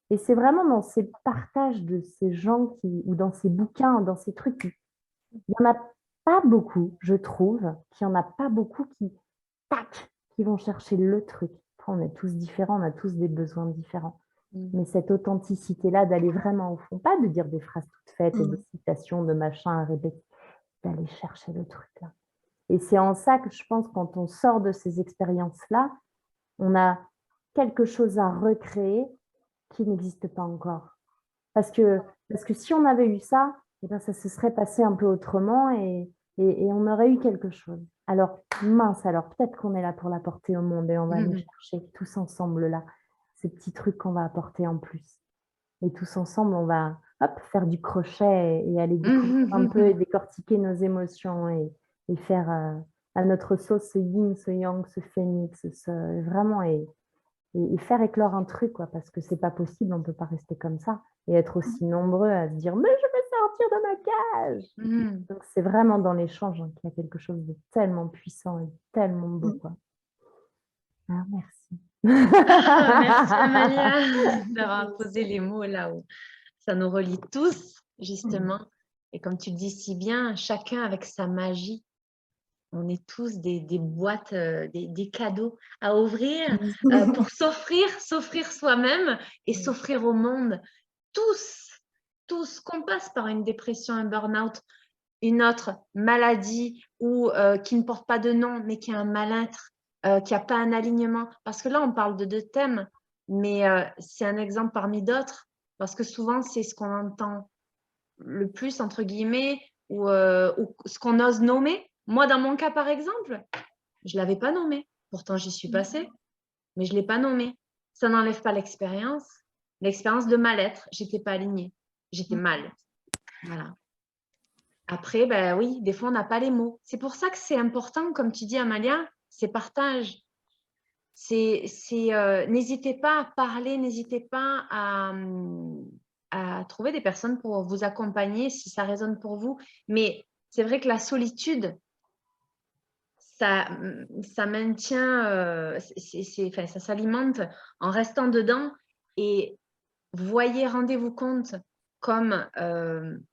Et c'est vraiment dans ces partages de ces gens ou dans ces bouquins, dans ces trucs, il n'y en a pas beaucoup, je trouve, qu'il n'y en a pas beaucoup tac, qui vont chercher le truc. Après, on est tous différents, on a tous des besoins différents. Mais cette authenticité-là, d'aller vraiment au fond, pas de dire des phrases toutes faites et des citations de machin à répéter, d'aller chercher le truc là. Et c'est en ça que je pense, quand on sort de ces expériences-là, on a quelque chose à recréer qui n'existe pas encore. Parce que si on avait eu ça, eh ben ça se serait passé un peu autrement et on aurait eu quelque chose. Alors, mince, alors peut-être qu'on est là pour l'apporter au monde et on va aller chercher tous ensemble là, ces petits trucs qu'on va apporter en plus. Et tous ensemble, on va hop, faire du crochet et aller découvrir un peu et décortiquer nos émotions et faire à notre sauce ce yin, ce yang, ce phénix, vraiment et faire éclore un truc, quoi, parce que c'est pas possible, on peut pas rester comme ça et être aussi nombreux à se dire mais je vais sortir de ma cage. Donc c'est vraiment dans l'échange qu'il y a quelque chose de tellement puissant et tellement beau, quoi. Alors, merci.
Merci Amalia d'avoir posé les mots là où ça nous relie tous, justement. Et comme tu le dis si bien, chacun avec sa magie. On est tous des boîtes, des cadeaux à ouvrir pour s'offrir soi-même et s'offrir au monde. Tous, qu'on passe par une dépression, un burn-out, une autre maladie ou qui ne porte pas de nom, mais qui a un mal-être, qui n'a pas un alignement. Parce que là, on parle de deux thèmes, mais c'est un exemple parmi d'autres. Parce que souvent, c'est ce qu'on entend le plus, entre guillemets, ou ce qu'on ose nommer. Moi, dans mon cas, par exemple, je ne l'avais pas nommé. Pourtant, j'y suis passée, mais je ne l'ai pas nommé. Ça n'enlève pas l'expérience de mal-être. Je n'étais pas alignée. J'étais mal. Voilà. Après, ben oui, des fois, on n'a pas les mots. C'est pour ça que c'est important, comme tu dis, Amalia, c'est partage. N'hésitez pas à parler, n'hésitez pas à trouver des personnes pour vous accompagner si ça résonne pour vous. Mais c'est vrai que la solitude, ça maintient, ça s'alimente en restant dedans. Et rendez-vous compte, comme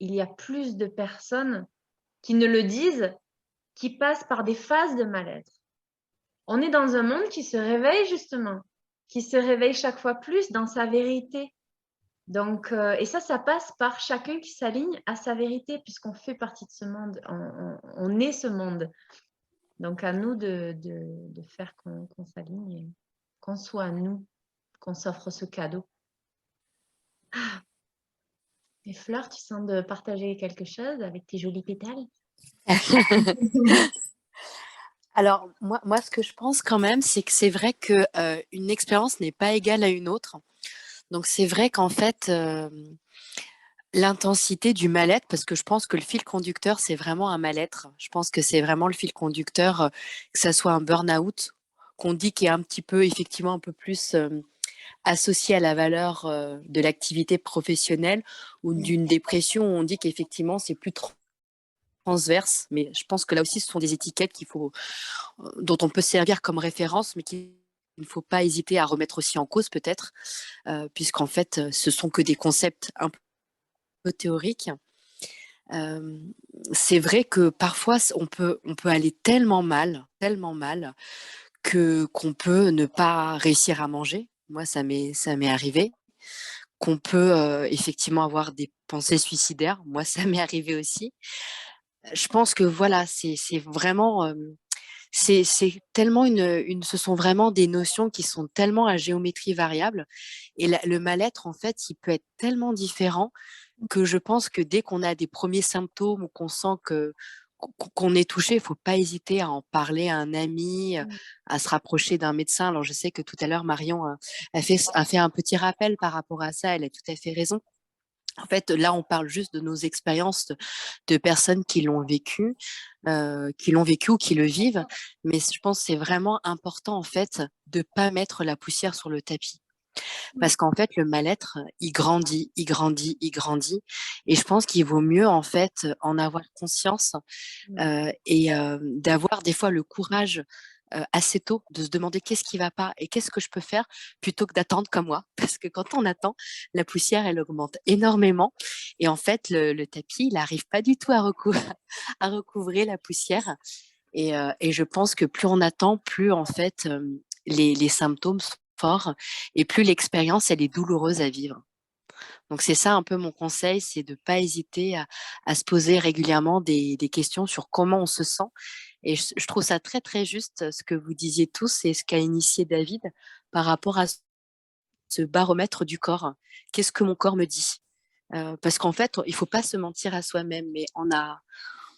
il y a plus de personnes qui ne le disent, qui passent par des phases de mal-être. On est dans un monde qui se réveille justement, qui se réveille chaque fois plus dans sa vérité. Donc, et ça passe par chacun qui s'aligne à sa vérité, puisqu'on fait partie de ce monde, on est ce monde. Donc, à nous de faire qu'on s'aligne et qu'on soit à nous, qu'on s'offre ce cadeau. Ah. Et Fleur, tu sens de partager quelque chose avec tes jolis pétales?
Alors, moi, ce que je pense quand même, c'est que c'est vrai que une expérience n'est pas égale à une autre. Donc, c'est vrai qu'en fait, l'intensité du mal-être, parce que je pense que le fil conducteur, c'est vraiment un mal-être. Je pense que c'est vraiment le fil conducteur, que ça soit un burn-out, qu'on dit qui est un petit peu, effectivement, un peu plus associé à la valeur de l'activité professionnelle ou d'une dépression, où on dit qu'effectivement, c'est plus transverse. Mais je pense que là aussi, ce sont des étiquettes dont on peut se servir comme référence, mais qu'il ne faut pas hésiter à remettre aussi en cause peut-être, puisqu'en fait, ce sont que des concepts un peu théoriques. C'est vrai que parfois, on peut aller tellement mal, qu'on peut ne pas réussir à manger. Moi, ça m'est arrivé. Qu'on peut effectivement avoir des pensées suicidaires. Moi, ça m'est arrivé aussi. Je pense que voilà, c'est vraiment c'est tellement ce sont vraiment des notions qui sont tellement à géométrie variable. Et le mal-être, en fait, il peut être tellement différent que je pense que dès qu'on a des premiers symptômes ou qu'on sent qu'on est touché, il faut pas hésiter à en parler à un ami, à se rapprocher d'un médecin. Alors, je sais que tout à l'heure, Marion a fait un petit rappel par rapport à ça. Elle a tout à fait raison. En fait, là, on parle juste de nos expériences de personnes qui l'ont vécu ou qui le vivent. Mais je pense que c'est vraiment important, en fait, de pas mettre la poussière sur le tapis. Parce qu'en fait, le mal-être, il grandit, il grandit, il grandit. Et je pense qu'il vaut mieux, en fait, en avoir conscience et d'avoir des fois le courage assez tôt de se demander qu'est-ce qui va pas et qu'est-ce que je peux faire plutôt que d'attendre comme moi. Parce que quand on attend, la poussière, elle augmente énormément. Et en fait, le tapis, il n'arrive pas du tout à recouvrer la poussière. Et je pense que plus on attend, plus en fait, les symptômes sont forts et plus l'expérience, elle est douloureuse à vivre. Donc c'est ça un peu mon conseil, c'est de ne pas hésiter à se poser régulièrement des questions sur comment on se sent. Et je trouve ça très très juste ce que vous disiez tous et ce qu'a initié David par rapport à ce baromètre du corps. Qu'est-ce que mon corps me dit? Parce qu'en fait, il ne faut pas se mentir à soi-même, mais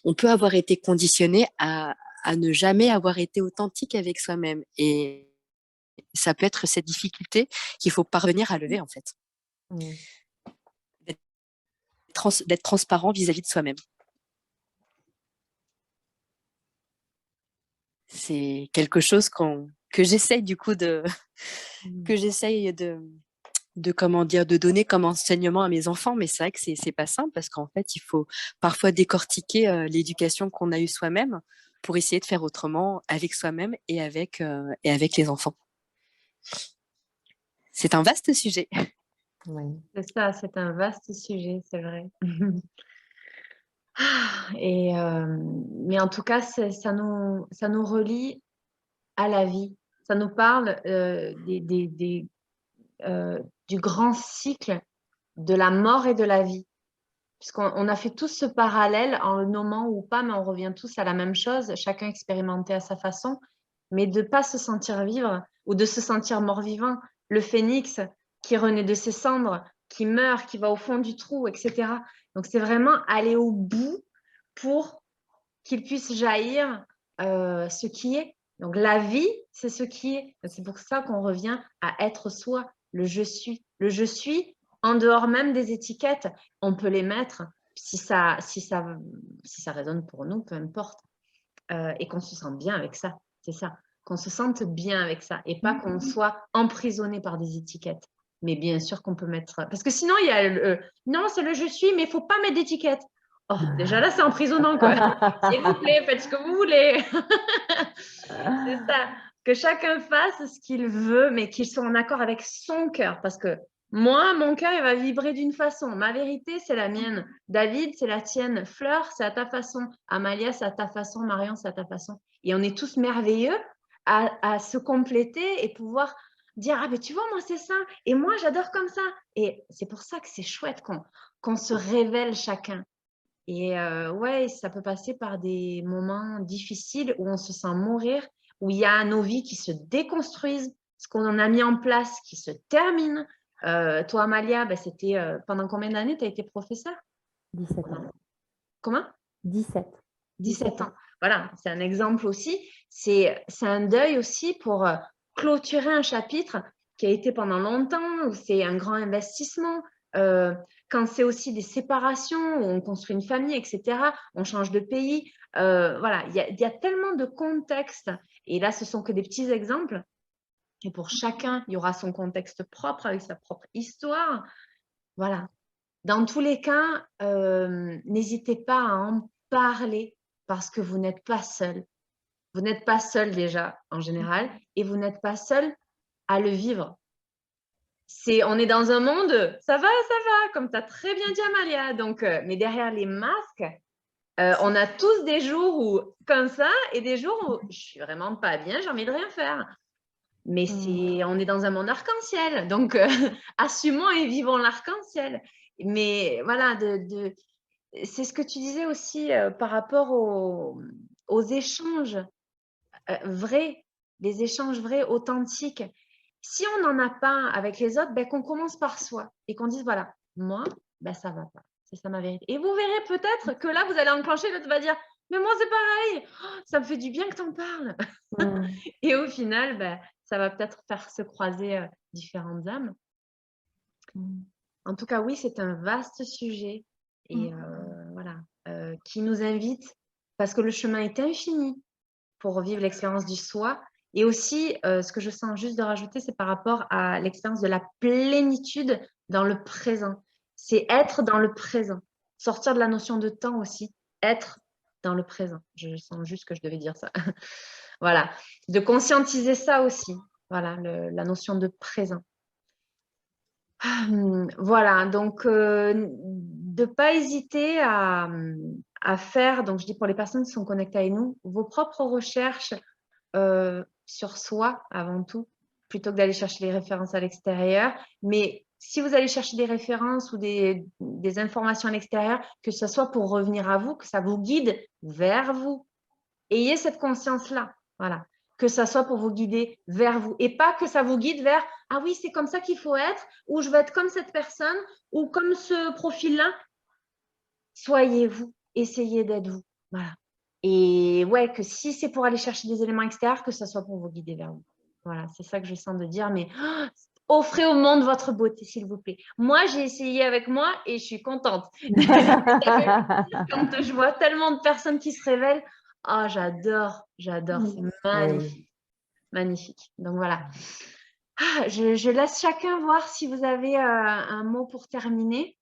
on peut avoir été conditionné à ne jamais avoir été authentique avec soi-même. Et ça peut être cette difficulté qu'il faut parvenir à lever en fait.
Mm.
D'être transparent vis-à-vis de soi-même. C'est quelque chose que j'essaye du coup de comment dire, de donner comme enseignement à mes enfants, mais c'est vrai que c'est pas simple parce qu'en fait, il faut parfois décortiquer l'éducation qu'on a eue soi-même pour essayer de faire autrement avec soi-même et avec les enfants. C'est un vaste sujet.
Oui.
C'est ça, c'est un vaste sujet, c'est vrai. Mais en tout cas, ça nous relie à la vie. Ça nous parle du grand cycle de la mort et de la vie. Puisqu'on a fait tous ce parallèle en le nommant ou pas, mais on revient tous à la même chose, chacun expérimenté à sa façon, mais de ne pas se sentir vivre ou de se sentir mort-vivant. Le phénix qui renaît de ses cendres, qui meurt, qui va au fond du trou, etc. Donc c'est vraiment aller au bout pour qu'il puisse jaillir ce qui est. Donc la vie, c'est ce qui est. C'est pour ça qu'on revient à être soi, le je suis. Le je suis, en dehors même des étiquettes, on peut les mettre si ça résonne pour nous, peu importe. Et qu'on se sente bien avec ça. C'est ça. Qu'on se sente bien avec ça et pas qu'on soit emprisonné par des étiquettes. Mais bien sûr qu'on peut mettre. Parce que sinon, il y a non, c'est le je suis, mais il ne faut pas mettre d'étiquette. Oh, déjà là, c'est emprisonnant, quoi. S'il vous plaît, faites ce que vous voulez. C'est ça. Que chacun fasse ce qu'il veut, mais qu'il soit en accord avec son cœur. Parce que moi, mon cœur, il va vibrer d'une façon. Ma vérité, c'est la mienne. David, c'est la tienne. Fleur, c'est à ta façon. Amalia, c'est à ta façon. Marion, c'est à ta façon. Et on est tous merveilleux à se compléter et pouvoir dire, ah ben tu vois, moi, c'est ça. Et moi, j'adore comme ça. Et c'est pour ça que c'est chouette qu'on se révèle chacun. Et ouais, ça peut passer par des moments difficiles où on se sent mourir, où il y a nos vies qui se déconstruisent, ce qu'on en a mis en place qui se termine. Toi, Amalia, ben, c'était pendant combien d'années tu as été professeur?
17 ans.
Comment?
17.
17 ans. voilà, c'est un exemple aussi. C'est un deuil aussi pour clôturer un chapitre qui a été pendant longtemps, où c'est un grand investissement. Quand c'est aussi des séparations, où on construit une famille, etc., on change de pays. Voilà, il y a tellement de contextes. Et là, ce sont que des petits exemples. Et pour chacun, il y aura son contexte propre, avec sa propre histoire. Voilà. Dans tous les cas, n'hésitez pas à en parler parce que vous n'êtes pas seul. Vous n'êtes pas seul déjà, en général, et vous n'êtes pas seul à le vivre. On est dans un monde, ça va, comme tu as très bien dit, Amalia. Donc, mais derrière les masques, on a tous des jours où, comme ça, et des jours où je suis vraiment pas bien, j'ai envie de rien faire. Mais on est dans un monde arc-en-ciel. Donc, assumons et vivons l'arc-en-ciel. Mais voilà, c'est ce que tu disais aussi par rapport aux échanges vrais, les échanges vrais, authentiques. Si on n'en a pas avec les autres, ben, qu'on commence par soi et qu'on dise, voilà, moi, ben, ça va pas. C'est ça ma vérité. Et vous verrez peut-être que là, vous allez enclencher, l'autre va dire, mais moi, c'est pareil. Oh, ça me fait du bien que tu en parles. Et au final, ben, ça va peut-être faire se croiser différentes âmes. En tout cas, oui, c'est un vaste sujet et voilà, qui nous invite, parce que le chemin est infini pour revivre l'expérience du soi. Et aussi, ce que je sens juste de rajouter, c'est par rapport à l'expérience de la plénitude dans le présent. C'est être dans le présent. Sortir de la notion de temps aussi. Être dans le présent. Je sens juste que je devais dire ça. Voilà. De conscientiser ça aussi. Voilà, la notion de présent. Voilà, donc de ne pas hésiter à faire, donc je dis pour les personnes qui sont connectées à nous, vos propres recherches sur soi avant tout, plutôt que d'aller chercher les références à l'extérieur. Mais si vous allez chercher des références ou des informations à l'extérieur, que ce soit pour revenir à vous, que ça vous guide vers vous. Ayez cette conscience-là, voilà. Que ça soit pour vous guider vers vous et pas que ça vous guide vers « Ah oui, c'est comme ça qu'il faut être » ou « Je veux être comme cette personne » ou « Comme ce profil-là ». Soyez vous, essayez d'être vous, voilà. Et ouais, que si c'est pour aller chercher des éléments extérieurs, que ça soit pour vous guider vers vous. Voilà, c'est ça que je sens de dire, mais offrez au monde votre beauté, s'il vous plaît. Moi, j'ai essayé avec moi et je suis contente. Quand je vois tellement de personnes qui se révèlent, oh, j'adore, c'est magnifique, magnifique. Donc voilà. Je laisse chacun voir si vous avez un mot pour terminer.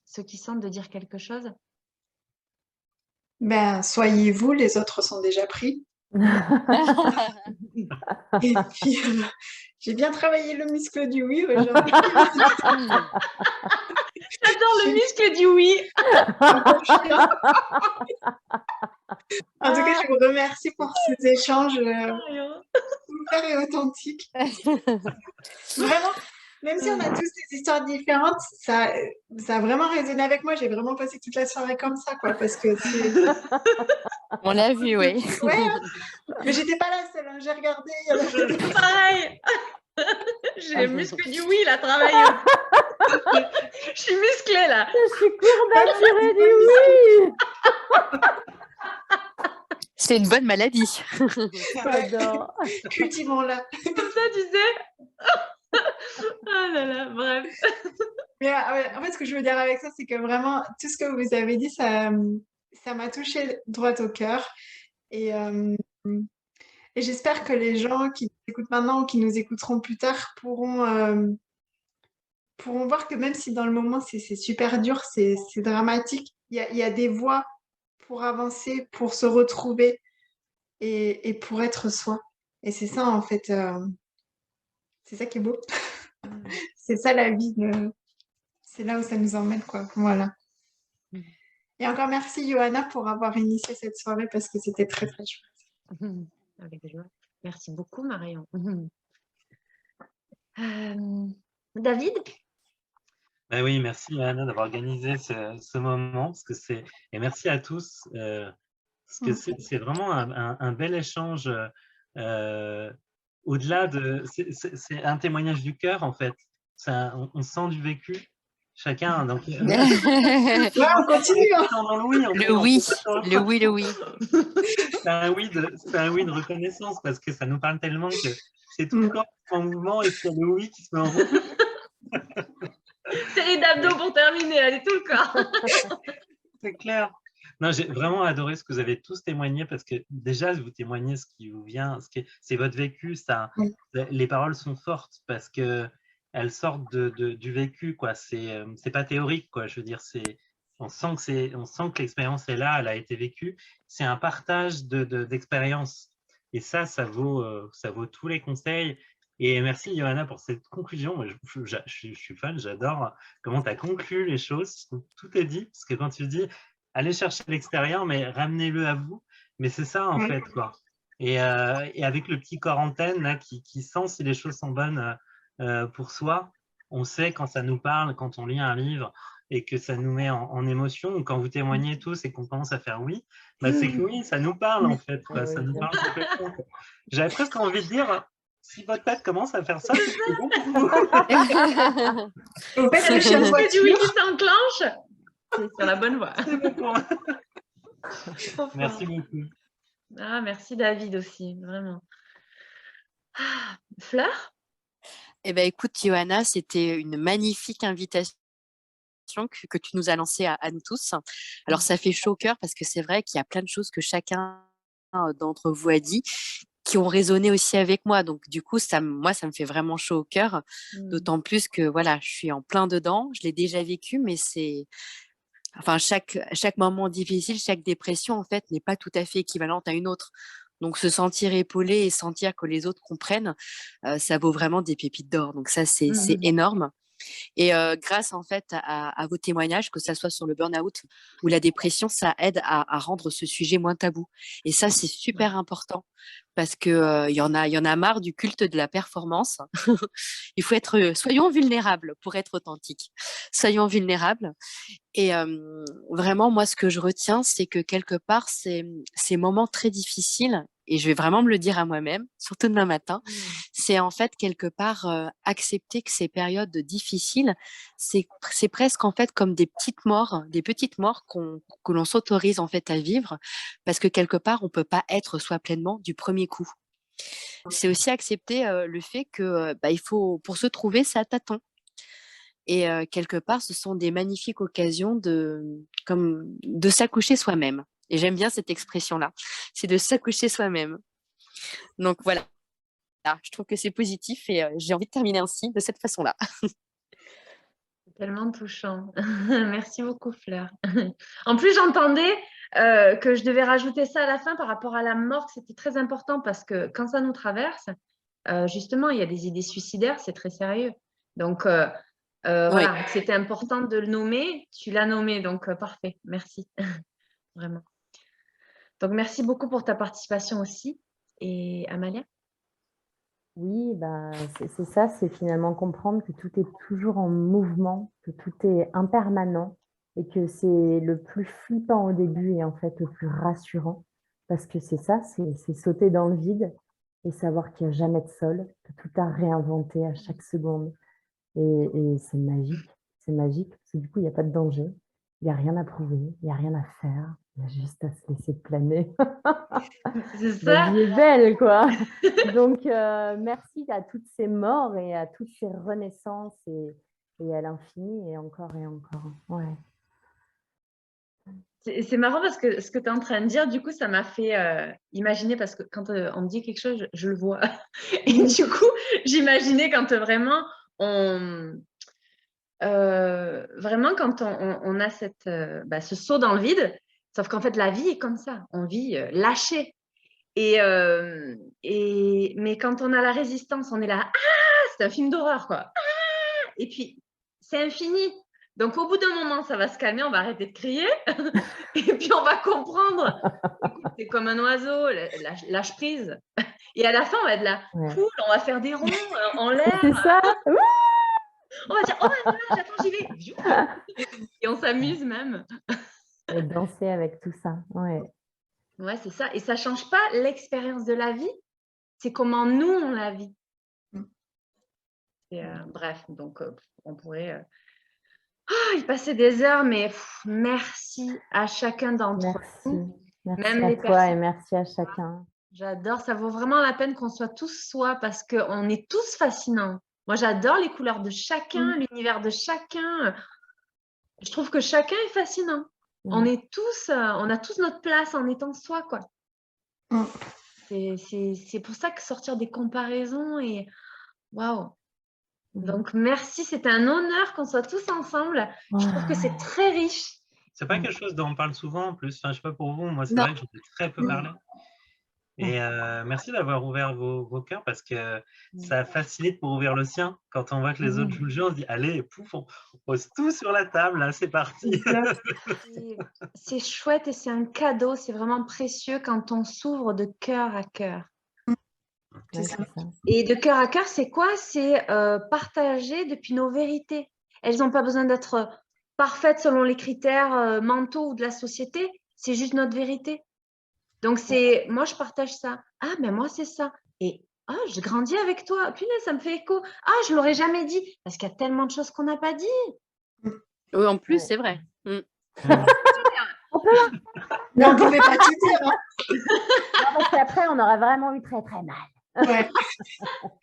Ceux qui sentent de dire quelque chose.
Ben, soyez vous, les autres sont déjà pris. Et puis, j'ai bien travaillé le muscle du oui aujourd'hui.
J'adore le muscle du oui.
En tout cas, je vous remercie pour ces échanges super et authentiques. Vraiment, même si on a tous des histoires différentes, ça a vraiment résonné avec moi. J'ai vraiment passé toute la soirée comme ça, quoi, parce que c'est...
On l'a vu, oui.
Ouais, hein. Mais j'étais pas la seule, hein. J'ai regardé.
Pareil. J'ai le muscle du oui, là, travaillé. Je suis musclée, là.
Je suis courbaturée du oui.
C'est une bonne maladie.
J'adore.
Cultivons-la.
Comme ça, tu sais. Ah là là, bref.
Mais en fait, ce que je veux dire avec ça, c'est que vraiment, tout ce que vous avez dit, ça m'a touchée droit au cœur. Et j'espère que les gens qui nous écoutent maintenant ou qui nous écouteront plus tard pourront voir que même si dans le moment, c'est super dur, c'est dramatique, il y a des voies pour avancer, pour se retrouver et pour être soi. Et c'est ça, en fait, c'est ça qui est beau. C'est ça la vie. C'est là où ça nous emmène, quoi. Voilà. Et encore merci, Johanna, pour avoir initié cette soirée parce que c'était très, très chouette.
Avec joie. Merci beaucoup, Marion. David?
Ben oui, merci Anna d'avoir organisé ce moment, parce que et merci à tous, parce que c'est vraiment un bel échange. Au-delà de, c'est un témoignage du cœur en fait. On sent du vécu chacun. Donc,
Ouais, on continue. Hein.
dans le oui,
Le oui, le oui, le oui.
C'est un oui de reconnaissance parce que ça nous parle tellement que c'est tout le corps qui se met en mouvement et puis il y a le oui qui se met en route.
Série d'abdos pour terminer, allez, tout le corps.
C'est clair. Non, j'ai vraiment adoré ce que vous avez tous témoigné parce que déjà, vous témoignez ce qui vous vient, c'est votre vécu. Ça, les paroles sont fortes parce que elles sortent du vécu, quoi. C'est pas théorique, quoi. Je veux dire, on sent que l'expérience est là, elle a été vécue. C'est un partage d'expérience. Et ça vaut tous les conseils. Et merci, Johanna, pour cette conclusion. Moi, je suis fan, j'adore comment tu as conclu les choses. Tout est dit, parce que quand tu dis allez chercher à l'extérieur, mais ramenez-le à vous. Mais c'est ça, en fait, quoi. Et avec le petit corps antenne là, qui sent si les choses sont bonnes pour soi, on sait quand ça nous parle, quand on lit un livre et que ça nous met en émotion, ou quand vous témoignez tous et qu'on commence à faire oui, bah c'est que oui, ça nous parle, en fait. Quoi. Ça nous parle complètement. J'avais presque envie de dire, si votre tête commence à faire ça, c'est bon pour vous.
Vous faites le chien de
Du oui qui
voiture.
s'enclenche, c'est sur la bonne voie.
C'est bon pour moi.
Trop
Merci
fort.
beaucoup.
Ah, merci David aussi, vraiment. Ah, Fleur?
Eh ben, écoute, Johanna, c'était une magnifique invitation que tu nous as lancée à nous tous. Alors, ça fait chaud au cœur parce que c'est vrai qu'il y a plein de choses que chacun d'entre vous a dit qui ont résonné aussi avec moi. Donc, du coup, moi, ça me fait vraiment chaud au cœur. D'autant plus que, voilà, je suis en plein dedans. Je l'ai déjà vécu, mais enfin, chaque moment difficile, chaque dépression, en fait, n'est pas tout à fait équivalente à une autre. Donc, se sentir épaulé et sentir que les autres comprennent, ça vaut vraiment des pépites d'or. Donc, ça, c'est énorme. Et grâce en fait à vos témoignages, que ça soit sur le burn-out ou la dépression, ça aide à rendre ce sujet moins tabou. Et ça, c'est super important parce que il y en a marre du culte de la performance. Il faut soyons vulnérables pour être authentiques. Soyons vulnérables. Et vraiment, moi, ce que je retiens, c'est que quelque part, ces moments très difficiles, et je vais vraiment me le dire à moi-même, surtout demain matin, c'est en fait quelque part accepter que ces périodes difficiles, c'est presque en fait comme des petites morts que l'on s'autorise en fait à vivre, parce que quelque part, on peut pas être soi pleinement du premier coup. C'est aussi accepter le fait que il faut, pour se trouver, c'est à tâtons. Et quelque part, ce sont des magnifiques occasions de s'accoucher soi-même. Et j'aime bien cette expression-là, c'est de s'accoucher soi-même. Donc voilà, je trouve que c'est positif et j'ai envie de terminer ainsi, de cette façon-là.
C'est tellement touchant. Merci beaucoup, Fleur. En plus, j'entendais que je devais rajouter ça à la fin par rapport à la mort, que c'était très important parce que quand ça nous traverse, justement, il y a des idées suicidaires, c'est très sérieux. Donc, voilà, c'était important de le nommer. Tu l'as nommé, donc parfait. Merci. Vraiment. Donc, merci beaucoup pour ta participation aussi. Et Amalia?
Oui, c'est ça, c'est finalement comprendre que tout est toujours en mouvement, que tout est impermanent et que c'est le plus flippant au début et en fait le plus rassurant parce que c'est ça, c'est sauter dans le vide et savoir qu'il n'y a jamais de sol, que tout a réinventé à chaque seconde. Et c'est magique parce que du coup, il n'y a pas de danger, il n'y a rien à prouver, il n'y a rien à faire, il y a juste à se laisser planer.
C'est ça.
La vie est belle, quoi. Donc, merci à toutes ces morts et à toutes ces renaissances et à l'infini et encore et encore. Ouais.
C'est marrant parce que ce que tu es en train de dire, du coup, ça m'a fait imaginer, parce que quand on me dit quelque chose, je le vois. Et du coup, j'imaginais quand vraiment vraiment quand on a ce saut dans le vide, sauf qu'en fait, la vie est comme ça. On vit lâché. Mais quand on a la résistance, on est là, c'est un film d'horreur, quoi. Et puis, c'est infini. Donc, au bout d'un moment, ça va se calmer, on va arrêter de crier. Et puis, on va comprendre. Écoute, c'est comme un oiseau, lâche prise. Et à la fin, on va être là, cool, on va faire des ronds en l'air.
C'est ça.
On va dire, oh, j'attends, j'y vais. Et on s'amuse même.
Et danser avec tout ça. Ouais.
Ouais, c'est ça. Et ça ne change pas l'expérience de la vie. C'est comment nous, on la vit. Et, bref, donc on pourrait Il passait des heures, mais merci à chacun d'entre nous.
Merci
Même
à
les
toi et
personnes.
merci à chacun.
J'adore, ça vaut vraiment la peine qu'on soit tous soi parce qu'on est tous fascinants. Moi, j'adore les couleurs de chacun, l'univers de chacun. Je trouve que chacun est fascinant. On est tous, on a tous notre place en étant soi, quoi. C'est pour ça que sortir des comparaisons et waouh. Donc merci, c'est un honneur qu'on soit tous ensemble. Je trouve que c'est très riche.
C'est pas quelque chose dont on parle souvent en plus. Enfin, je sais pas pour vous, moi c'est
Non.
vrai que j'en ai très peu parlé. Et merci d'avoir ouvert vos cœurs parce que ça facilite pour ouvrir le sien. Quand on voit que les autres jouent le jeu, on se dit allez, pouf, on pose tout sur la table, là, c'est parti.
C'est chouette et c'est un cadeau, c'est vraiment précieux quand on s'ouvre de cœur à cœur.
Ouais, c'est ça.
Et de cœur à cœur, c'est quoi? C'est partager depuis nos vérités. Elles n'ont pas besoin d'être parfaites selon les critères mentaux ou de la société. C'est juste notre vérité. Donc, moi, je partage ça. Ah, mais moi, c'est ça. Et je grandis avec toi. Punaise, ça me fait écho. Ah, je l'aurais jamais dit. Parce qu'il y a tellement de choses qu'on n'a pas dit.
Oui, en plus, c'est vrai.
On peut
Mais on ne pouvait pas tout dire. Hein.
Non, parce qu'après, on aurait vraiment eu très très mal.
Ouais.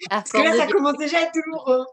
Parce que là, ça commence déjà à être douloureux.